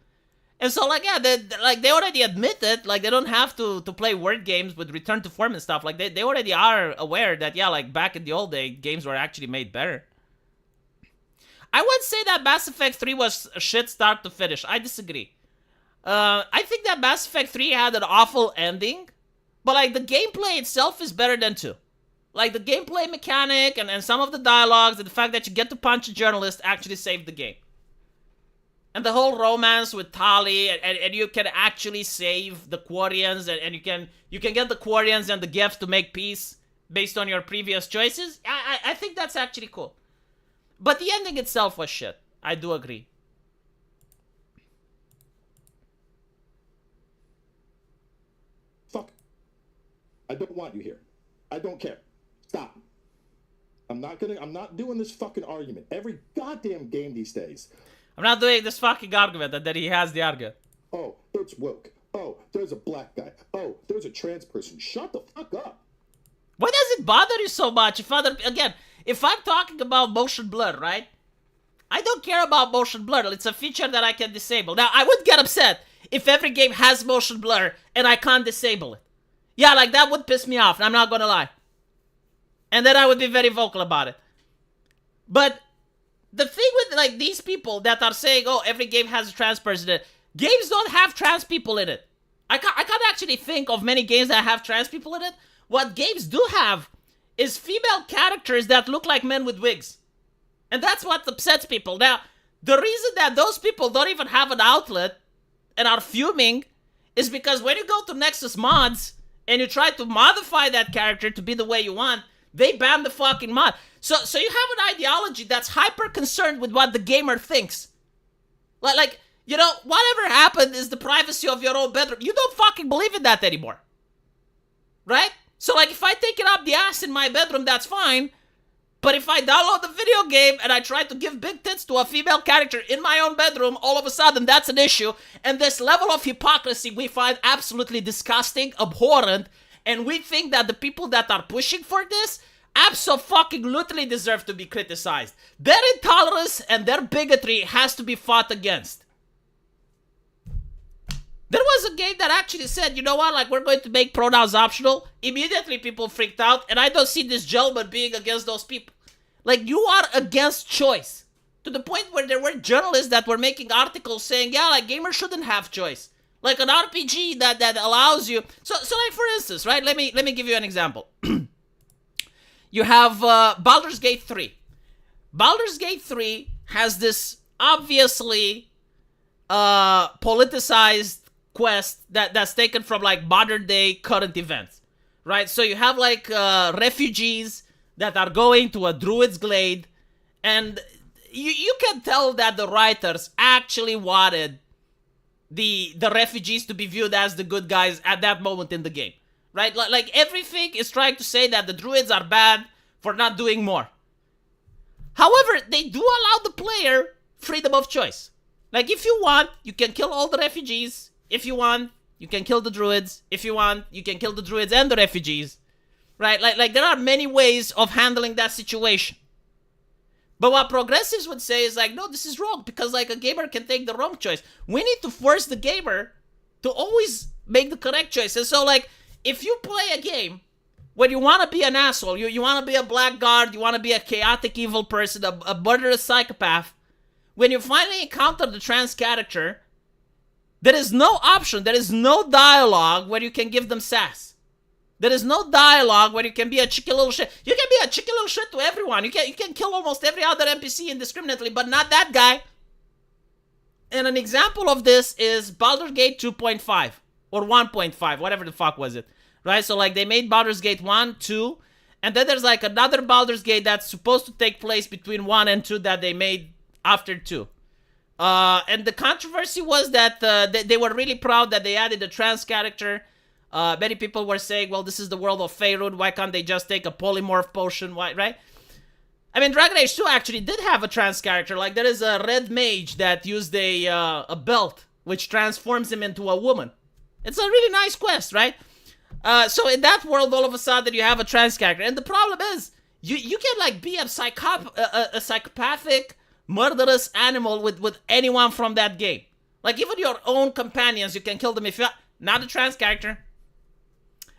And so, like, yeah, they already admit it. Like, they don't have to play word games with return to form and stuff. Like, they already are aware that, yeah, like, back in the old day, games were actually made better. I would say that Mass Effect 3 was a shit start to finish. I disagree. I think that Mass Effect 3 had an awful ending, but, like, the gameplay itself is better than 2. Like, the gameplay mechanic and some of the dialogues and the fact that you get to punch a journalist actually saved the game. And the whole romance with Tali, and you can actually save the Quarians, and you can get the Quarians and the gift to make peace based on your previous choices. I think that's actually cool. But the ending itself was shit. I do agree. Fuck. I don't want you here. I don't care. Stop. I'm not doing this fucking argument. Every goddamn game these days. I'm not doing this fucking argument, and then he has the argument. Oh, it's woke. Oh, there's a black guy. Oh, there's a trans person. Shut the fuck up. Why does it bother you so much? If I'm talking about motion blur, right? I don't care about motion blur. It's a feature that I can disable. Now, I would get upset if every game has motion blur and I can't disable it. Yeah, like that would piss me off, I'm not gonna lie. And then I would be very vocal about it. But the thing with like these people that are saying, oh, every game has a trans person in it, games don't have trans people in it. I can't actually think of many games that have trans people in it. What games do have is female characters that look like men with wigs. And that's what upsets people. Now, the reason that those people don't even have an outlet and are fuming is because when you go to Nexus Mods and you try to modify that character to be the way you want, they ban the fucking mod. So you have an ideology that's hyper concerned with what the gamer thinks. Like, you know, whatever happened is the privacy of your own bedroom. You don't fucking believe in that anymore. Right? So like, if I take it up the ass in my bedroom, that's fine. But if I download the video game and I try to give big tits to a female character in my own bedroom, all of a sudden that's an issue. And this level of hypocrisy we find absolutely disgusting, abhorrent. And we think that the people that are pushing for this absolutely deserve to be criticized. Their intolerance and their bigotry has to be fought against. There was a game that actually said, you know what, like, we're going to make pronouns optional. Immediately people freaked out, and I don't see this gentleman being against those people. Like, you are against choice. To the point where there were journalists that were making articles saying, yeah, like, gamers shouldn't have choice. Like an RPG that allows you... So like, for instance, right, let me give you an example. You have Baldur's Gate 3. Baldur's Gate 3 has this obviously politicized quest that's taken from like modern day current events, right? So you have like refugees that are going to a druid's glade, and you can tell that the writers actually wanted the refugees to be viewed as the good guys at that moment in the game, right? Like everything is trying to say that the druids are bad for not doing more. However, they do allow the player freedom of choice. Like, if you want, you can kill all the refugees. If you want, you can kill the druids. If you want, you can kill the druids and the refugees. Right? Like there are many ways of handling that situation. But what progressives would say is like, no, this is wrong, because like a gamer can take the wrong choice. We need to force the gamer to always make the correct choice. And so like, if you play a game where you want to be an asshole, you want to be a blackguard, you want to be a chaotic evil person, a murderous psychopath, when you finally encounter the trans character, there is no option, there is no dialogue where you can give them sass. There is no dialogue where you can be a cheeky little shit. You can be a cheeky little shit to everyone. You can kill almost every other NPC indiscriminately, but not that guy. And an example of this is Baldur's Gate 2.5 or 1.5, whatever the fuck was it. Right? So like they made Baldur's Gate 1, 2, and then there's like another Baldur's Gate that's supposed to take place between 1 and 2 that they made after 2. And the controversy was that they were really proud that they added a trans character. Many people were saying, well, this is the world of Faerun. Why can't they just take a polymorph potion? Why, right? I mean, Dragon Age 2 actually did have a trans character. Like, there is a red mage that used a belt, which transforms him into a woman. It's a really nice quest, right? So in that world, all of a sudden, you have a trans character. And the problem is, you can, like, be a psychopathic, murderous animal with anyone from that game. Like, even your own companions, you can kill them if you're not a trans character.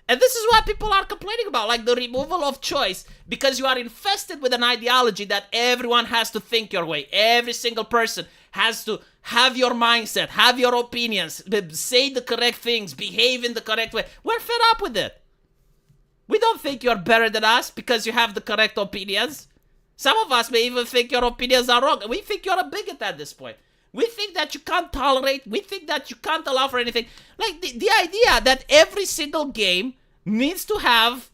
And this is what people are complaining about, like the removal of choice, because you are infested with an ideology that everyone has to think your way. Every single person has to have your mindset, have your opinions, say the correct things, behave in the correct way. We're fed up with it. We don't think you're better than us because you have the correct opinions. Some of us may even think your opinions are wrong. We think you're a bigot at this point. We think that you can't tolerate. We think that you can't allow for anything. Like the idea that every single game needs to have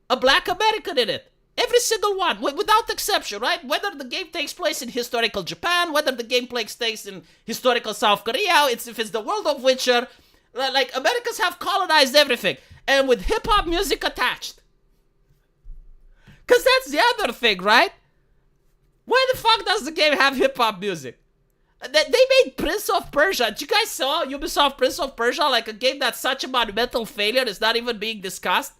a black American in it. Every single one, without exception, right? Whether the game takes place in historical Japan, whether the game takes place in historical South Korea, if it's the world of Witcher, like Americans have colonized everything, and with hip-hop music attached. Because that's the other thing, right? Why the fuck does the game have hip-hop music? They made Prince of Persia. Did you guys saw Ubisoft Prince of Persia? Like a game that's such a monumental failure is not even being discussed.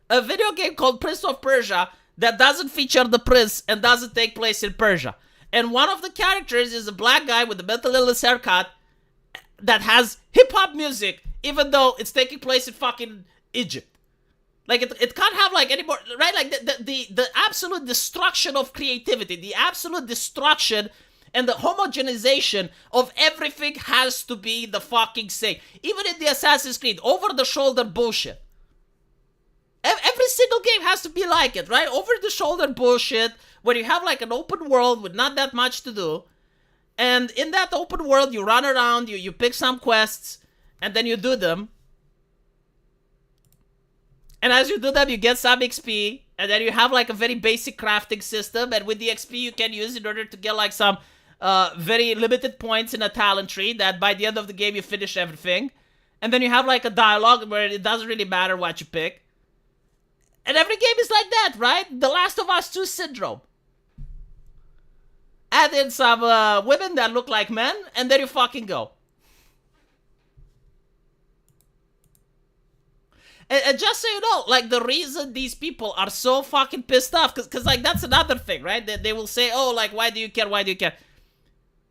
A video game called Prince of Persia that doesn't feature the prince and doesn't take place in Persia. And one of the characters is a black guy with a mental illness haircut that has hip-hop music, even though it's taking place in fucking Egypt. Like, it can't have, like, any more, right? Like, the absolute destruction of creativity, the absolute destruction and the homogenization of everything has to be the fucking same. Even in the Assassin's Creed, over-the-shoulder bullshit. Every single game has to be like it, right? Over-the-shoulder bullshit, where you have, like, an open world with not that much to do. And in that open world, you run around, you pick some quests, and then you do them. And as you do them, you get some XP, and then you have, like, a very basic crafting system, and with the XP you can use in order to get, like, some very limited points in a talent tree that by the end of the game you finish everything. And then you have, like, a dialogue where it doesn't really matter what you pick. And every game is like that, right? The Last of Us 2 syndrome. Add in some women that look like men, and there you fucking go. And just so you know, like, the reason these people are so fucking pissed off, because like, that's another thing, right? They will say, oh, like, why do you care? Why do you care?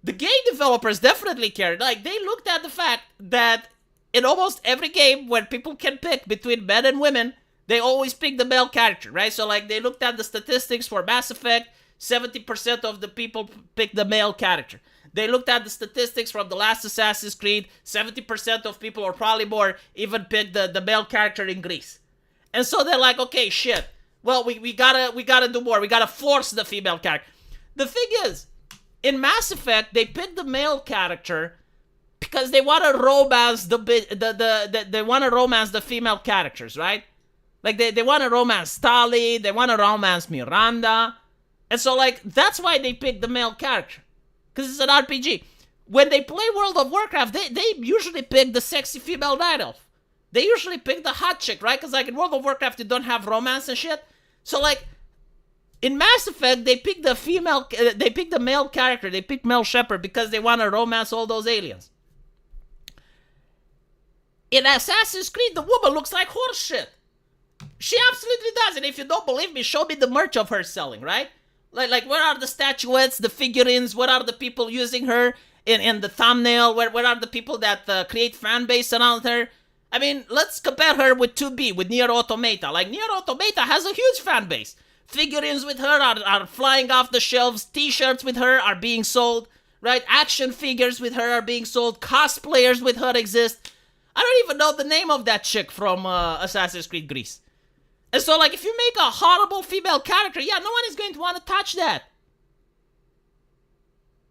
The game developers definitely care. Like, they looked at the fact that in almost every game where people can pick between men and women, they always pick the male character, right? So, like, they looked at the statistics for Mass Effect. 70% of the people pick the male character. They looked at the statistics from the last Assassin's Creed. 70% of people, or probably more, even picked the male character in Greece. And so they're like, okay, shit. Well, we gotta do more. We gotta force the female character. The thing is, in Mass Effect, they picked the male character because they want to romance they want to romance the female characters, right? Like, they want to romance Tali, they want to romance Miranda. And so, like, that's why they pick the male character. Because it's an RPG. When they play World of Warcraft, they usually pick the sexy female night elf. They usually pick the hot chick, right? Because, like, in World of Warcraft, you don't have romance and shit. So, like, in Mass Effect, they pick the male character. They pick Mel Shepard because they want to romance all those aliens. In Assassin's Creed, the woman looks like horse shit. She absolutely does. And if you don't believe me, show me the merch of her selling, right? Like, where are the statuettes, the figurines? What are the people using her in the thumbnail? Where are the people that create fan base around her? I mean, let's compare her with 2B, with Nier Automata. Like, Nier Automata has a huge fan base. Figurines with her are flying off the shelves. T-shirts with her are being sold, right? Action figures with her are being sold. Cosplayers with her exist. I don't even know the name of that chick from Assassin's Creed Greece. And so, like, if you make a horrible female character, yeah, no one is going to want to touch that.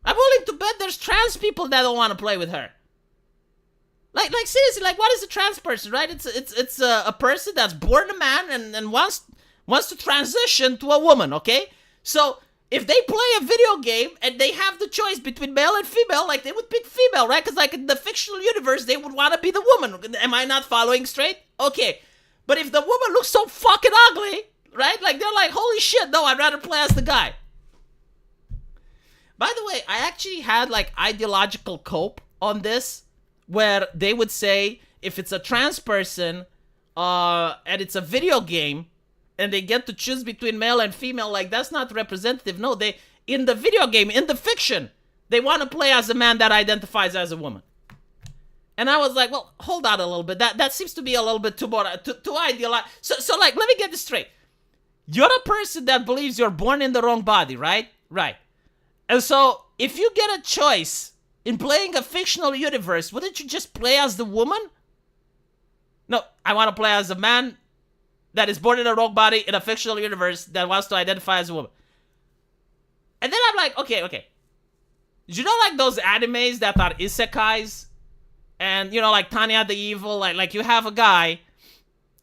I'm willing to bet there's trans people that don't want to play with her. Like seriously, like, what is a trans person, right? It's a person that's born a man and wants to transition to a woman, okay? So, if they play a video game and they have the choice between male and female, like, they would pick female, right? Because, like, in the fictional universe, they would want to be the woman. Am I not following straight? Okay. But if the woman looks so fucking ugly, right? Like, they're like, holy shit, no, I'd rather play as the guy. By the way, I actually had, like, ideological cope on this, where they would say, if it's a trans person, and it's a video game, and they get to choose between male and female, like, that's not representative. No, in the video game, in the fiction, they want to play as a man that identifies as a woman. And I was like, well, hold on a little bit. That seems to be a little bit too idealized. So, like, let me get this straight. You're a person that believes you're born in the wrong body, right? Right. And so, if you get a choice in playing a fictional universe, wouldn't you just play as the woman? No, I want to play as a man that is born in the wrong body in a fictional universe that wants to identify as a woman. And then I'm like, okay. Do you know like those animes that are isekais? And, you know, like Tanya the Evil, like you have a guy,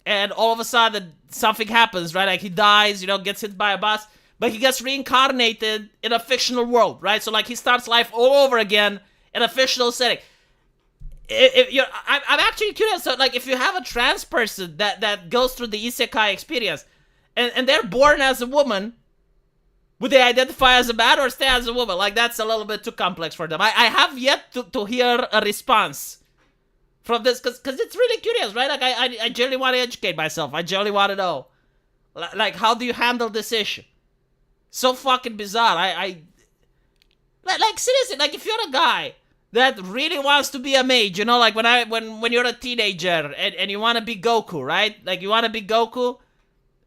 and all of a sudden something happens, right? Like he dies, you know, gets hit by a bus, but he gets reincarnated in a fictional world, right? So like he starts life all over again in a fictional setting. I'm actually curious. So like if you have a trans person that goes through the isekai experience, and they're born as a woman, would they identify as a man or stay as a woman? Like that's a little bit too complex for them. I have yet to hear a response from this, because it's really curious, right? Like I generally want to educate myself. I generally want to know, like, how do you handle this issue? So fucking bizarre. Like seriously, like if you're a guy that really wants to be a mage, you know, like when you're a teenager and you want to be Goku, right? Like you want to be Goku,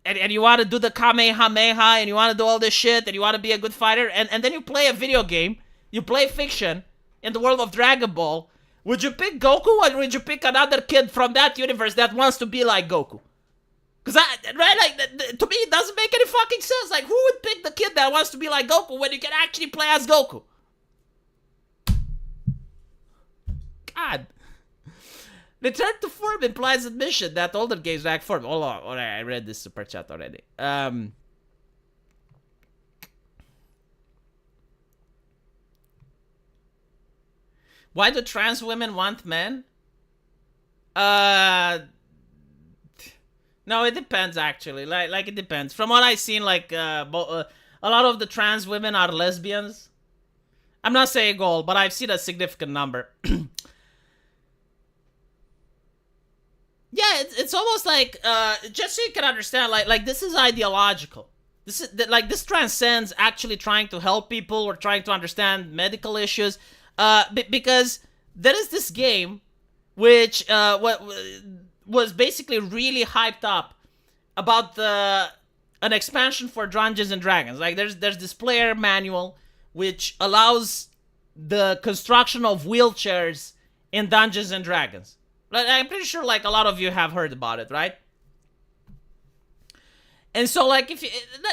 and you want to do the Kamehameha, and you want to do all this shit, and you want to be a good fighter, and then you play a video game, you play fiction in the world of Dragon Ball. Would you pick Goku, or would you pick another kid from that universe that wants to be like Goku? Because right, like, to me, it doesn't make any fucking sense. Like, who would pick the kid that wants to be like Goku when you can actually play as Goku? God. Return to form implies admission that older games lack form. Hold on, alright, I read this super chat already. Why do trans women want men? No, it depends actually. Like it depends. From what I've seen, like a lot of the trans women are lesbians. I'm not saying all, but I've seen a significant number. Yeah, it's almost like just so you can understand, like this is ideological. This transcends actually trying to help people or trying to understand medical issues. Because there is this game which was basically really hyped up about an expansion for Dungeons and Dragons. Like there's this player manual which allows the construction of wheelchairs in Dungeons and Dragons. Like, I'm pretty sure like a lot of you have heard about it, right? And so like if you now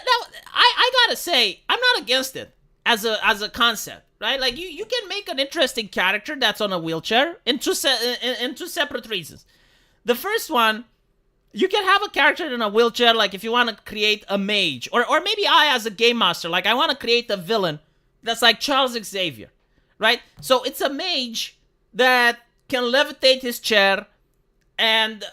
I gotta say I'm not against it as a concept. Right, like you can make an interesting character that's on a wheelchair in two separate reasons. The first one, you can have a character in a wheelchair, like if you want to create a mage, or maybe I as a game master, like I want to create a villain that's like Charles Xavier, right? So it's a mage that can levitate his chair, and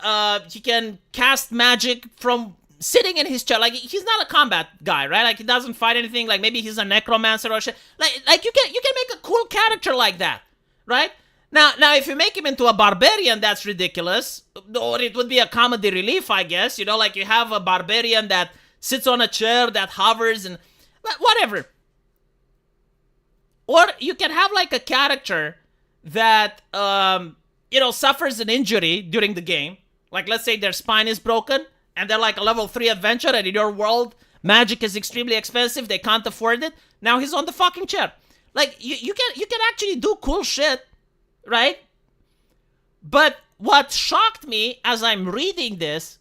he can cast magic from sitting in his chair. Like he's not a combat guy, right? Like he doesn't fight anything. Like maybe he's a necromancer or shit. Like you can make a cool character like that, right? Now if you make him into a barbarian, that's ridiculous. Or it would be a comedy relief, I guess. You know, like you have a barbarian that sits on a chair that hovers and whatever. Or you can have like a character that suffers an injury during the game. Like let's say their spine is broken, and they're like a level 3 adventure, and in your world, magic is extremely expensive, they can't afford it. Now he's on the fucking chair. Like, you can actually do cool shit, right? But what shocked me as I'm reading this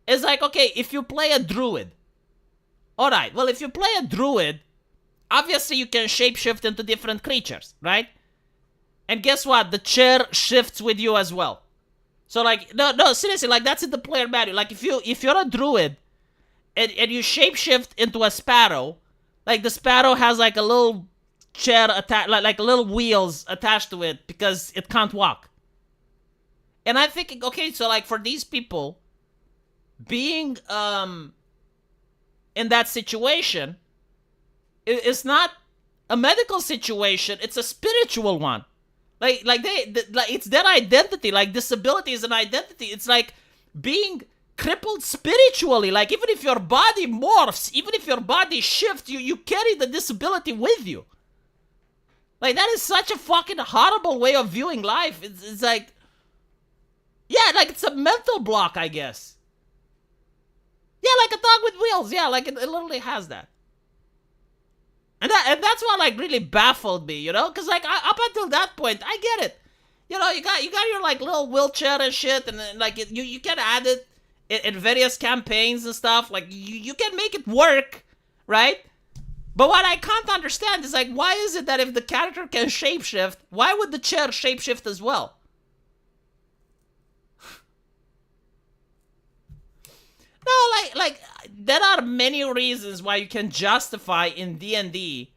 is like, okay, if you play a druid. Alright, well, if you play a druid, obviously you can shapeshift into different creatures, right? And guess what? The chair shifts with you as well. So like no seriously, like that's in the player manual. Like if you're a druid and you shapeshift into a sparrow, like the sparrow has like a little chair attached, like little wheels attached to it because it can't walk. And I'm thinking, okay, so like for these people being in that situation, it's not a medical situation, it's a spiritual one. Like it's their identity. Like disability is an identity. It's like being crippled spiritually. Like even if your body morphs, even if your body shifts, you carry the disability with you. Like that is such a fucking horrible way of viewing life. It's like, yeah, like it's a mental block, I guess. Yeah, like a dog with wheels. Yeah, like it literally has that. And that's what like really baffled me, you know, because like up until that point, I get it. You know, you got your like little wheelchair and shit, and then, like you can add it in various campaigns and stuff. Like you can make it work, right? But what I can't understand is like, why is it that if the character can shapeshift, why would the chair shapeshift as well? No, like there are many reasons why you can justify in D&D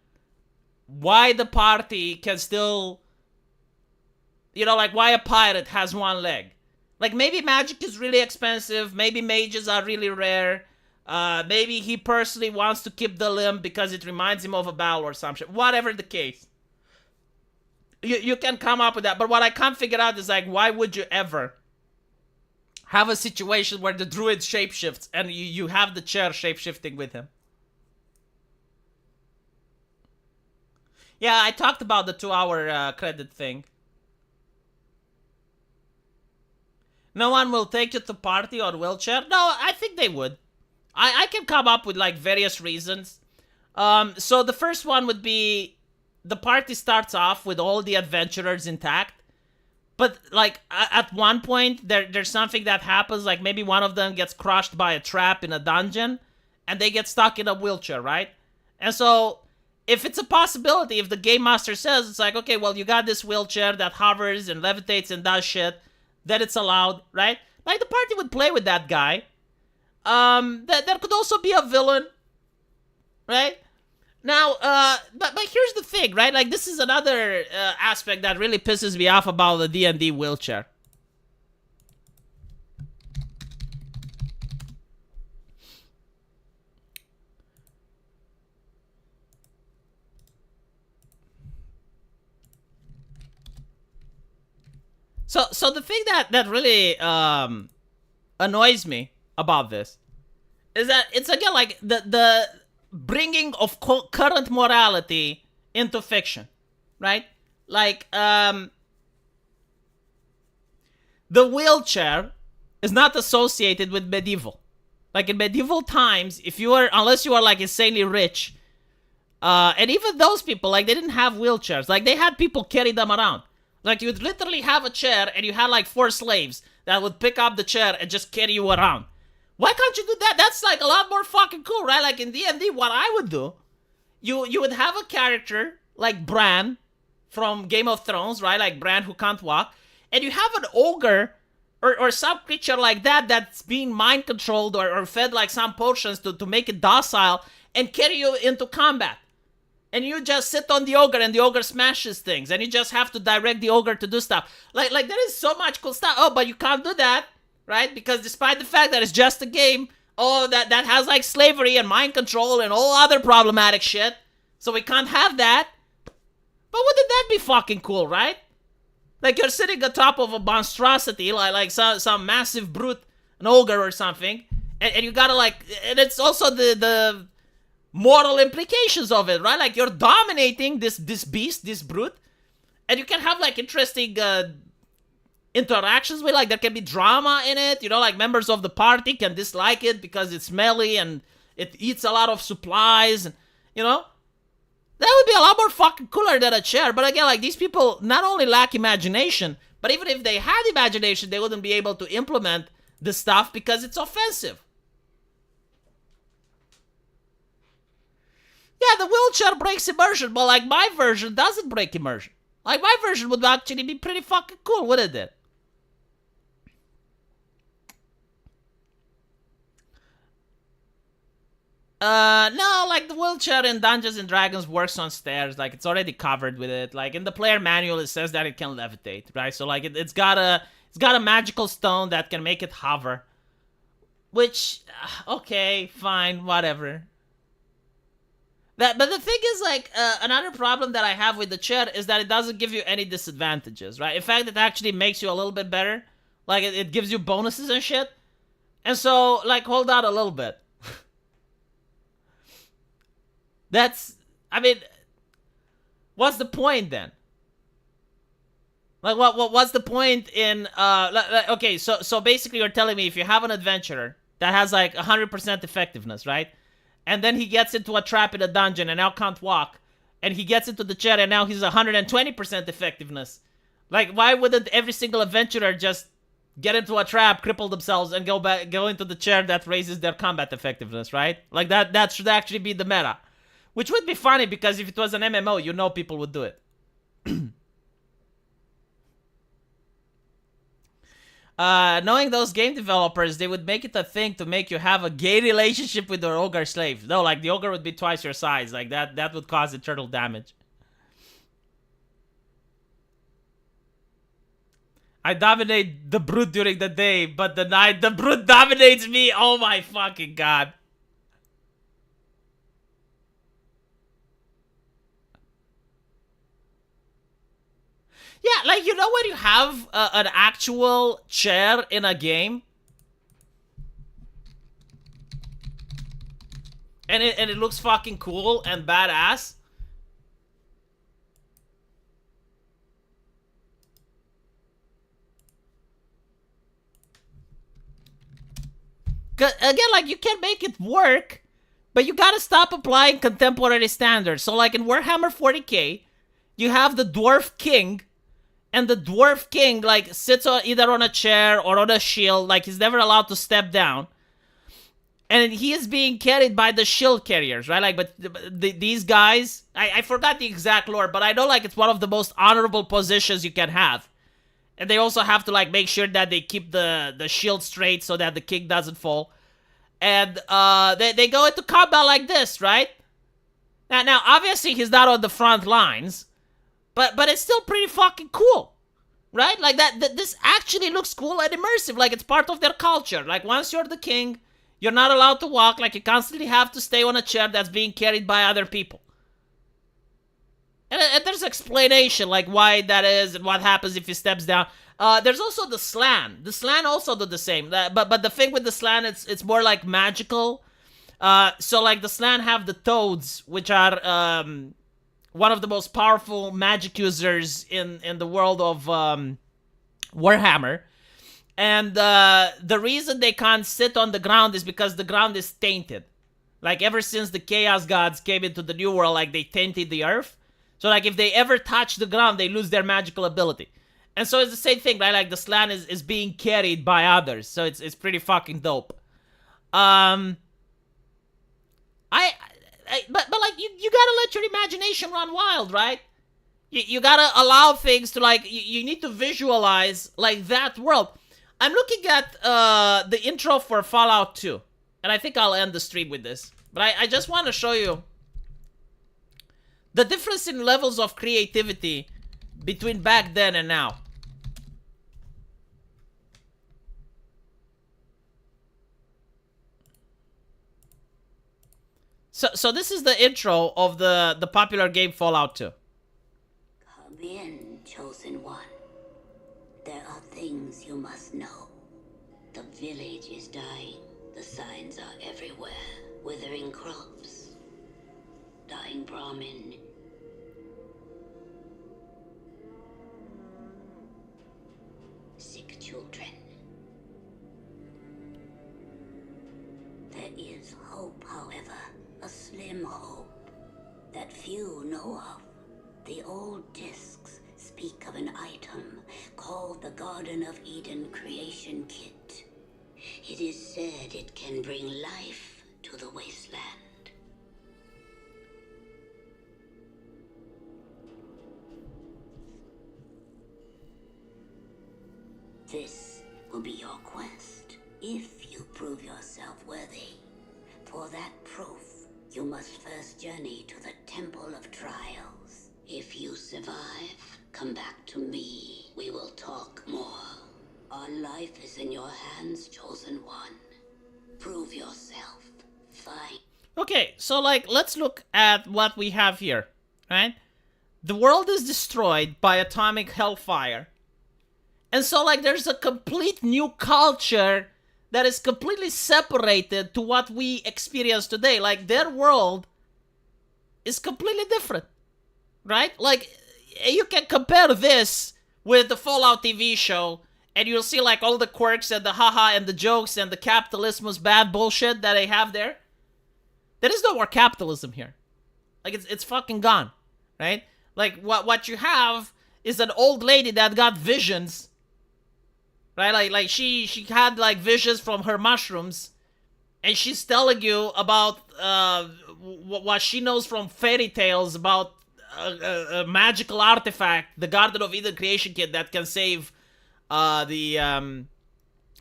why the party can still, you know, like why a pirate has one leg. Like maybe magic is really expensive, maybe mages are really rare, maybe he personally wants to keep the limb because it reminds him of a battle or some shit. Whatever the case. You can come up with that, but what I can't figure out is like, why would you ever have a situation where the druid shapeshifts and you have the chair shapeshifting with him? Yeah, I talked about the 2-hour credit thing. No one will take you to party or wheelchair? No, I think they would. I can come up with like various reasons. So the first one would be the party starts off with all the adventurers intact. But like at one point there's something that happens, like maybe one of them gets crushed by a trap in a dungeon and they get stuck in a wheelchair, right? And so if it's a possibility, if the game master says it's like, okay, well, you got this wheelchair that hovers and levitates and does shit, then it's allowed, right? Like the party would play with that guy. There could also be a villain, right? Now, but here's the thing, right? Like, this is another aspect that really pisses me off about the D&D wheelchair. So the thing that really annoys me about this is that it's again like the bringing of current morality into fiction, right? Like the wheelchair is not associated with medieval. Like in medieval times, unless you are like insanely rich, and even those people, like they didn't have wheelchairs. Like they had people carry them around. Like, you'd literally have a chair, and you had, like, 4 slaves that would pick up the chair and just carry you around. Why can't you do that? That's, like, a lot more fucking cool, right? Like, in D&D, what I would do, you would have a character like Bran from Game of Thrones, right? Like Bran who can't walk. And you have an ogre or some creature like that that's being mind-controlled or fed, like, some potions to make it docile and carry you into combat. And you just sit on the ogre and the ogre smashes things. And you just have to direct the ogre to do stuff. Like there is so much cool stuff. Oh, but you can't do that, right? Because despite the fact that it's just a game, that has like slavery and mind control and all other problematic shit. So we can't have that. But wouldn't that be fucking cool, right? Like you're sitting atop of a monstrosity, like some massive brute, an ogre or something. And you gotta like, and it's also the moral implications of it, right? Like you're dominating this beast, this brute, and you can have like interesting interactions with, like there can be drama in it, you know, like members of the party can dislike it because it's smelly and it eats a lot of supplies, and you know, that would be a lot more fucking cooler than a chair. But again, like these people not only lack imagination, but even if they had imagination, they wouldn't be able to implement this stuff because it's offensive. Yeah, the wheelchair breaks immersion, but like my version doesn't break immersion. Like my version would actually be pretty fucking cool, wouldn't it? No, like the wheelchair in Dungeons and Dragons works on stairs. Like it's already covered with it. Like in the player manual, it says that it can levitate, right? So like it's got a magical stone that can make it hover. Which, okay, fine, whatever. But the thing is, like, another problem that I have with the chair is that it doesn't give you any disadvantages, right? In fact, it actually makes you a little bit better. Like, it gives you bonuses and shit. And so, like, hold on a little bit. I mean, what's the point then? Like, what's the point in, okay, so basically you're telling me if you have an adventurer that has, like, 100% effectiveness, right? And then he gets into a trap in a dungeon and now can't walk. And he gets into the chair and now he's 120% effectiveness. Like, why wouldn't every single adventurer just get into a trap, cripple themselves, and go into the chair that raises their combat effectiveness, right? Like, that should actually be the meta. Which would be funny because if it was an MMO, you know people would do it. Knowing those game developers, they would make it a thing to make you have a gay relationship with their ogre slave. No, like the ogre would be twice your size. Like that would cause eternal damage. I dominate the brute during the day, but the night the brute dominates me. Oh my fucking god. Yeah, like, you know when you have an actual chair in a game? And it looks fucking cool and badass? Again, like, you can make it work, but you gotta stop applying contemporary standards. So, like, in Warhammer 40k, you have the Dwarf King, and the Dwarf King, like, sits either on a chair or on a shield. Like, he's never allowed to step down. And he is being carried by the shield carriers, right? Like, but these guys, I forgot the exact lore, but I know, like, it's one of the most honorable positions you can have. And they also have to, like, make sure that they keep the shield straight so that the king doesn't fall. And they go into combat like this, right? Now, obviously, he's not on the front lines. But it's still pretty fucking cool, right? Like, this actually looks cool and immersive. Like, it's part of their culture. Like, once you're the king, you're not allowed to walk. Like, you constantly have to stay on a chair that's being carried by other people. And there's explanation, like, why that is and what happens if he steps down. There's also the slan. The slan also do the same. But the thing with the slan, it's more, like, magical. So, like, the slan have the toads, which are one of the most powerful magic users in the world of Warhammer. And the reason they can't sit on the ground is because the ground is tainted. Like, ever since the Chaos Gods came into the New World, like, they tainted the earth. So, like, if they ever touch the ground, they lose their magical ability. And so it's the same thing, right? Like, the slan is being carried by others. So it's pretty fucking dope. But like, you gotta let your imagination run wild, right? You gotta allow things to, like, you need to visualize, like, that world. I'm looking at the intro for Fallout 2. And I think I'll end the stream with this. But I just want to show you the difference in levels of creativity between back then and now. So this is the intro of the popular game Fallout 2. Come in, Chosen One. There are things you must know. The village is dying. The signs are everywhere. Withering crops. Dying Brahmin. Sick children. There is hope, however. A slim hope that few know of. The old discs speak of an item called the Garden of Eden Creation Kit. It is said it can bring life to the wasteland. This will be your quest, if you prove yourself worthy. For that proof, you must first journey to the Temple of Trials. If you survive, come back to me. We will talk more. Our life is in your hands, Chosen One. Prove yourself. Fight. Okay, so, like, let's look at what we have here, right? The world is destroyed by atomic hellfire. And so, like, there's a complete new culture that is completely separated to what we experience today. Like, their world is completely different, right? Like, you can compare this with the Fallout TV show, and you'll see, like, all the quirks and the haha and the jokes and the capitalism's bad bullshit that they have there. There is no more capitalism here. Like, it's fucking gone, right? Like, what you have is an old lady that got visions, right? Like she had, like, visions from her mushrooms, and she's telling you about what she knows from fairy tales about a magical artifact, the Garden of Eden creation kit that can save the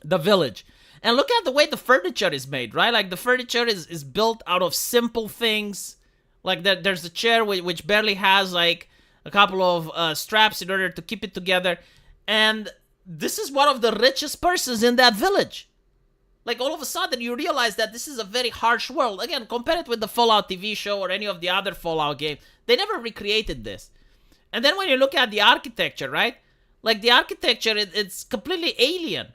village. And look at the way the furniture is made, right? Like the furniture is built out of simple things. Like there's a chair which barely has like a couple of straps in order to keep it together. And this is one of the richest persons in that village. Like all of a sudden you realize that this is a very harsh world. Again, compare it with the Fallout TV show or any of the other Fallout games. They never recreated this. And then when you look at the architecture, right? Like the architecture, it's completely alien.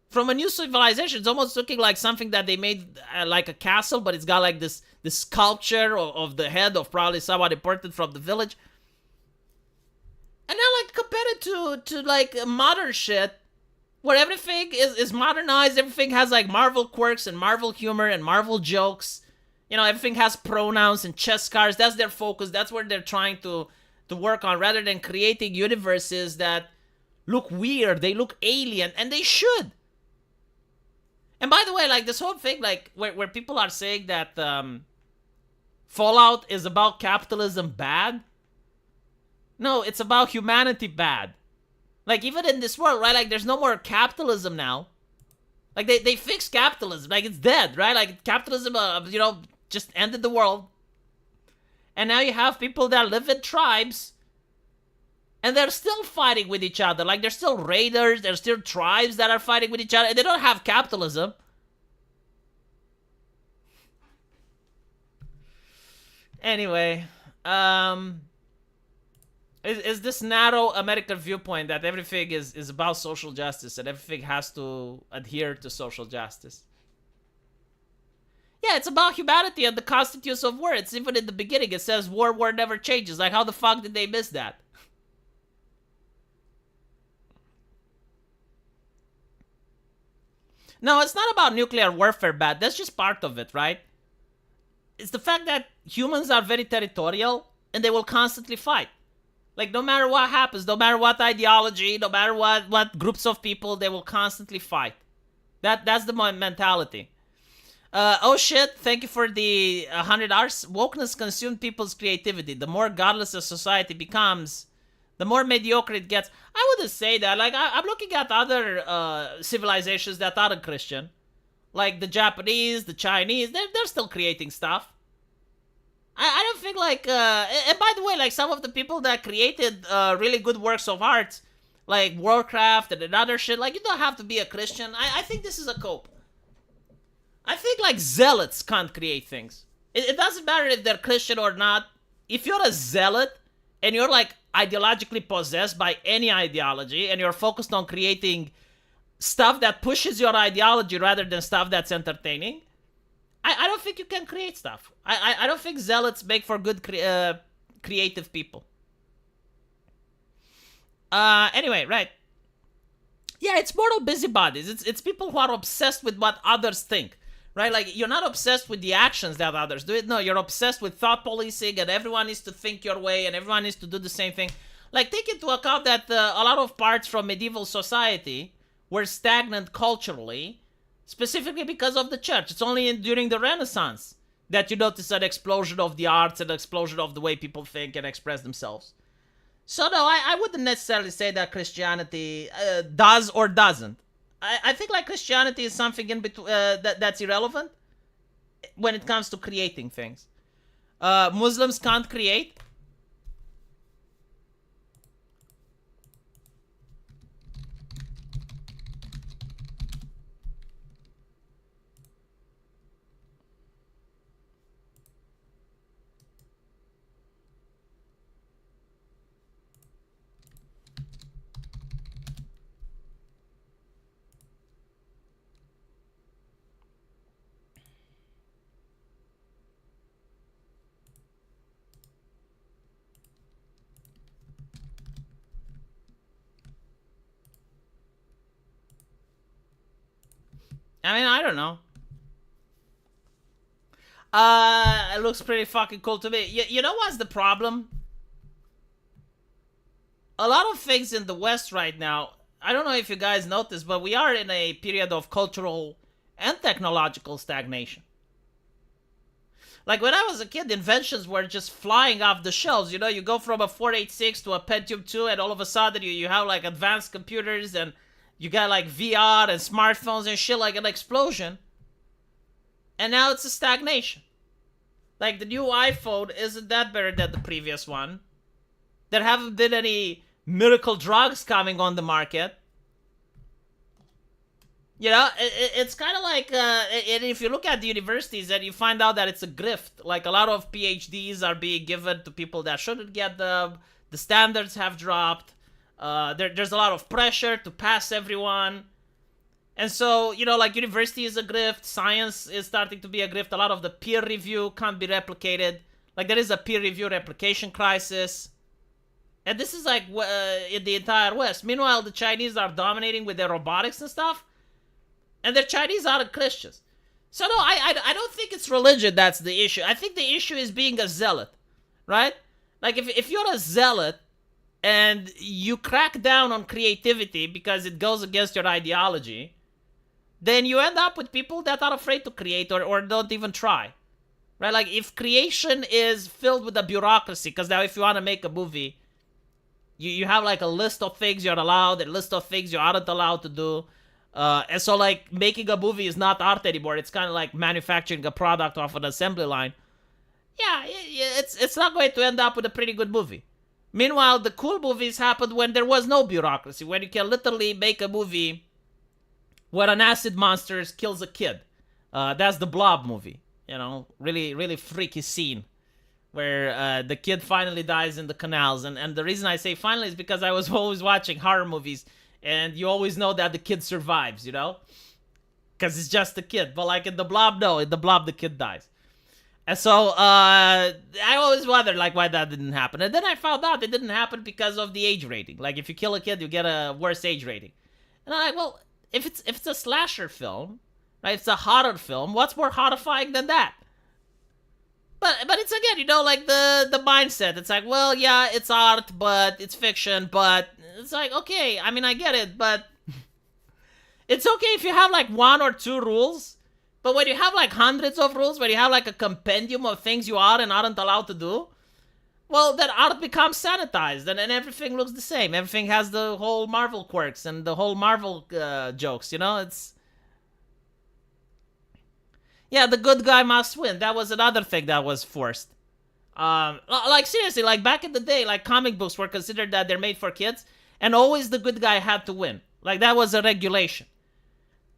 From a new civilization, it's almost looking like something that they made like a castle, but it's got like this sculpture of the head of probably someone important from the village. And now like compare it to like modern shit, where everything is modernized, everything has like Marvel quirks and Marvel humor and Marvel jokes. You know, everything has pronouns and chess cards. That's their focus. That's what they're trying to work on, rather than creating universes that look weird, they look alien, and they should. And by the way, like this whole thing, like where people are saying that Fallout is about capitalism bad. No, it's about humanity bad. Like even in this world, right? Like there's no more capitalism now. Like they fixed capitalism, like it's dead, right? Like capitalism, just ended the world. And now you have people that live in tribes, and they're still fighting with each other. Like there's still raiders, there's still tribes that are fighting with each other, and they don't have capitalism. Anyway, is this narrow American viewpoint that everything is about social justice and everything has to adhere to social justice. Yeah, it's about humanity and the constitutes of war. It's even in the beginning. It says war never changes. Like, how the fuck did they miss that? No, it's not about nuclear warfare bad. That's just part of it, right? It's the fact that humans are very territorial and they will constantly fight. Like, no matter what happens, no matter what ideology, no matter what groups of people, they will constantly fight. That's the mentality. Oh shit, thank you for the 100 hours. Wokeness consumed people's creativity. The more godless a society becomes, the more mediocre it gets. I wouldn't say that. Like, I'm looking at other civilizations that aren't Christian. Like the Japanese, the Chinese, they're still creating stuff. I don't think like, and by the way, like some of the people that created really good works of art, like Warcraft and other shit, like you don't have to be a Christian. I think this is a cope. I think like zealots can't create things. It doesn't matter if they're Christian or not. If you're a zealot and you're like ideologically possessed by any ideology and you're focused on creating stuff that pushes your ideology rather than stuff that's entertaining, I don't think you can create stuff. I don't think zealots make for good creative people. Anyway, right. Yeah, it's moral busybodies. It's people who are obsessed with what others think. Right? Like, you're not obsessed with the actions that others do. No, you're obsessed with thought policing, and everyone needs to think your way, and everyone needs to do the same thing. Like, take into account that a lot of parts from medieval society were stagnant culturally, specifically because of the church. It's only during the Renaissance that you notice an explosion of the arts and an explosion of the way people think and express themselves. So, no, I wouldn't necessarily say that Christianity does or doesn't. I think like Christianity is something in between that's irrelevant when it comes to creating things. Muslims can't create. I mean, I don't know. It looks pretty fucking cool to me. You know what's the problem? A lot of things in the West right now, I don't know if you guys noticed, but we are in a period of cultural and technological stagnation. Like when I was a kid, inventions were just flying off the shelves. You know, you go from a 486 to a Pentium 2, and all of a sudden you have like advanced computers, and you got like VR and smartphones and shit, like an explosion. And now it's a stagnation. Like the new iPhone isn't that better than the previous one. There haven't been any miracle drugs coming on the market. You know, it's kind of like, and if you look at the universities, and you find out that it's a grift. Like a lot of PhDs are being given to people that shouldn't get them. The standards have dropped. There's a lot of pressure to pass everyone. And so, you know, like university is a grift. Science is starting to be a grift. A lot of the peer review can't be replicated. Like there is a peer review replication crisis. And this is like in the entire West. Meanwhile, the Chinese are dominating with their robotics and stuff. And they're Chinese aren't Christians. So no, I don't think it's religion that's the issue. I think the issue is being a zealot, right? Like if you're a zealot and you crack down on creativity because it goes against your ideology, then you end up with people that are afraid to create or don't even try, right? Like if creation is filled with a bureaucracy, because now if you want to make a movie, you have like a list of things you're allowed, a list of things you aren't allowed to do. And so, like, making a movie is not art anymore. It's kind of like manufacturing a product off an assembly line. Yeah, it's not going to end up with a pretty good movie. Meanwhile, the cool movies happened when there was no bureaucracy, when you can literally make a movie where an acid monster kills a kid. That's the Blob movie. You know, really, really freaky scene where the kid finally dies in the canals. And the reason I say finally is because I was always watching horror movies. And you always know that the kid survives, you know? Because it's just a kid. But like in the Blob, no. In the Blob, the kid dies. And so, I always wondered, like, why that didn't happen. And then I found out it didn't happen because of the age rating. Like, if you kill a kid, you get a worse age rating. And I'm like, well, if it's a slasher film, right? It's a horror film. What's more horrifying than that? But it's again, you know, like the mindset. It's like, well, yeah, it's art, but it's fiction, but it's like, okay, I mean, I get it, but it's okay if you have like one or two rules. But when you have like hundreds of rules, when you have like a compendium of things you are and aren't allowed to do, well, then art becomes sanitized and everything looks the same. Everything has the whole Marvel quirks and the whole Marvel jokes, you know? It's... Yeah, the good guy must win. That was another thing that was forced. Like, seriously, like, back in the day, like, comic books were considered that they're made for kids, and always the good guy had to win. Like, that was a regulation.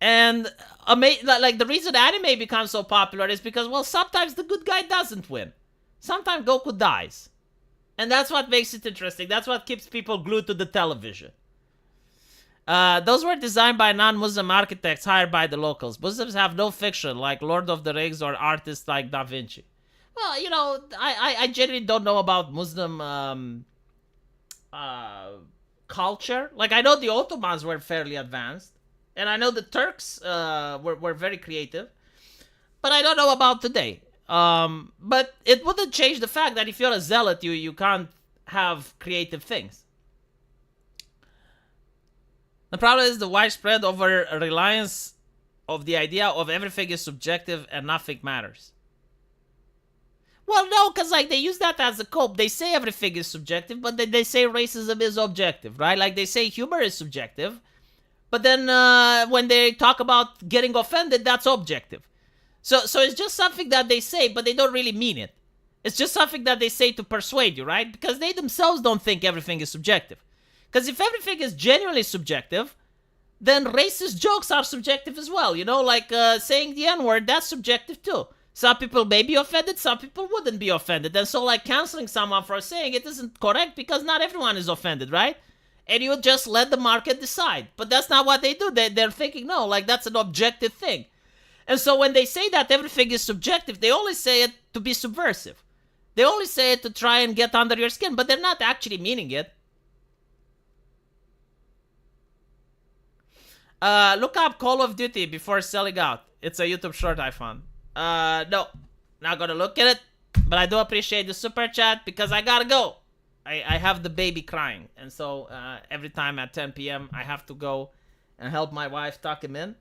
And, like, the reason anime becomes so popular is because, well, sometimes the good guy doesn't win. Sometimes Goku dies. And that's what makes it interesting. That's what keeps people glued to the television. Those were designed by non-Muslim architects hired by the locals. Muslims have no fiction like Lord of the Rings or artists like Da Vinci. Well, you know, I genuinely don't know about Muslim culture. Like, I know the Ottomans were fairly advanced. And I know the Turks were very creative. But I don't know about today. But it wouldn't change the fact that if you're a zealot, you can't have creative things. The problem is the widespread over reliance of the idea of everything is subjective and nothing matters. Well, no, because like they use that as a cope. They say everything is subjective, but then they say racism is objective, right? Like they say humor is subjective, but then when they talk about getting offended, that's objective. So it's just something that they say, but they don't really mean it. It's just something that they say to persuade you, right? Because they themselves don't think everything is subjective. Because if everything is genuinely subjective, then racist jokes are subjective as well. You know, like saying the N-word, that's subjective too. Some people may be offended, some people wouldn't be offended. And so, like, canceling someone for saying it isn't correct because not everyone is offended, right? And you just let the market decide. But that's not what they do. They're thinking, no, like, that's an objective thing. And so when they say that everything is subjective, they only say it to be subversive. They only say it to try and get under your skin, but they're not actually meaning it. Look up Call of Duty before selling out. It's a YouTube short I found. No, not gonna look at it, but I do appreciate the super chat because I gotta go. I have the baby crying, and so every time at 10 p.m. I have to go and help my wife tuck him in.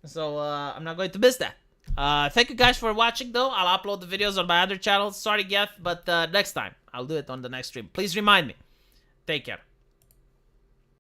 So I'm not going to miss that. Thank you guys for watching, though. I'll upload the videos on my other channel. Sorry, Geth, but next time. I'll do it on the next stream. Please remind me. Take care.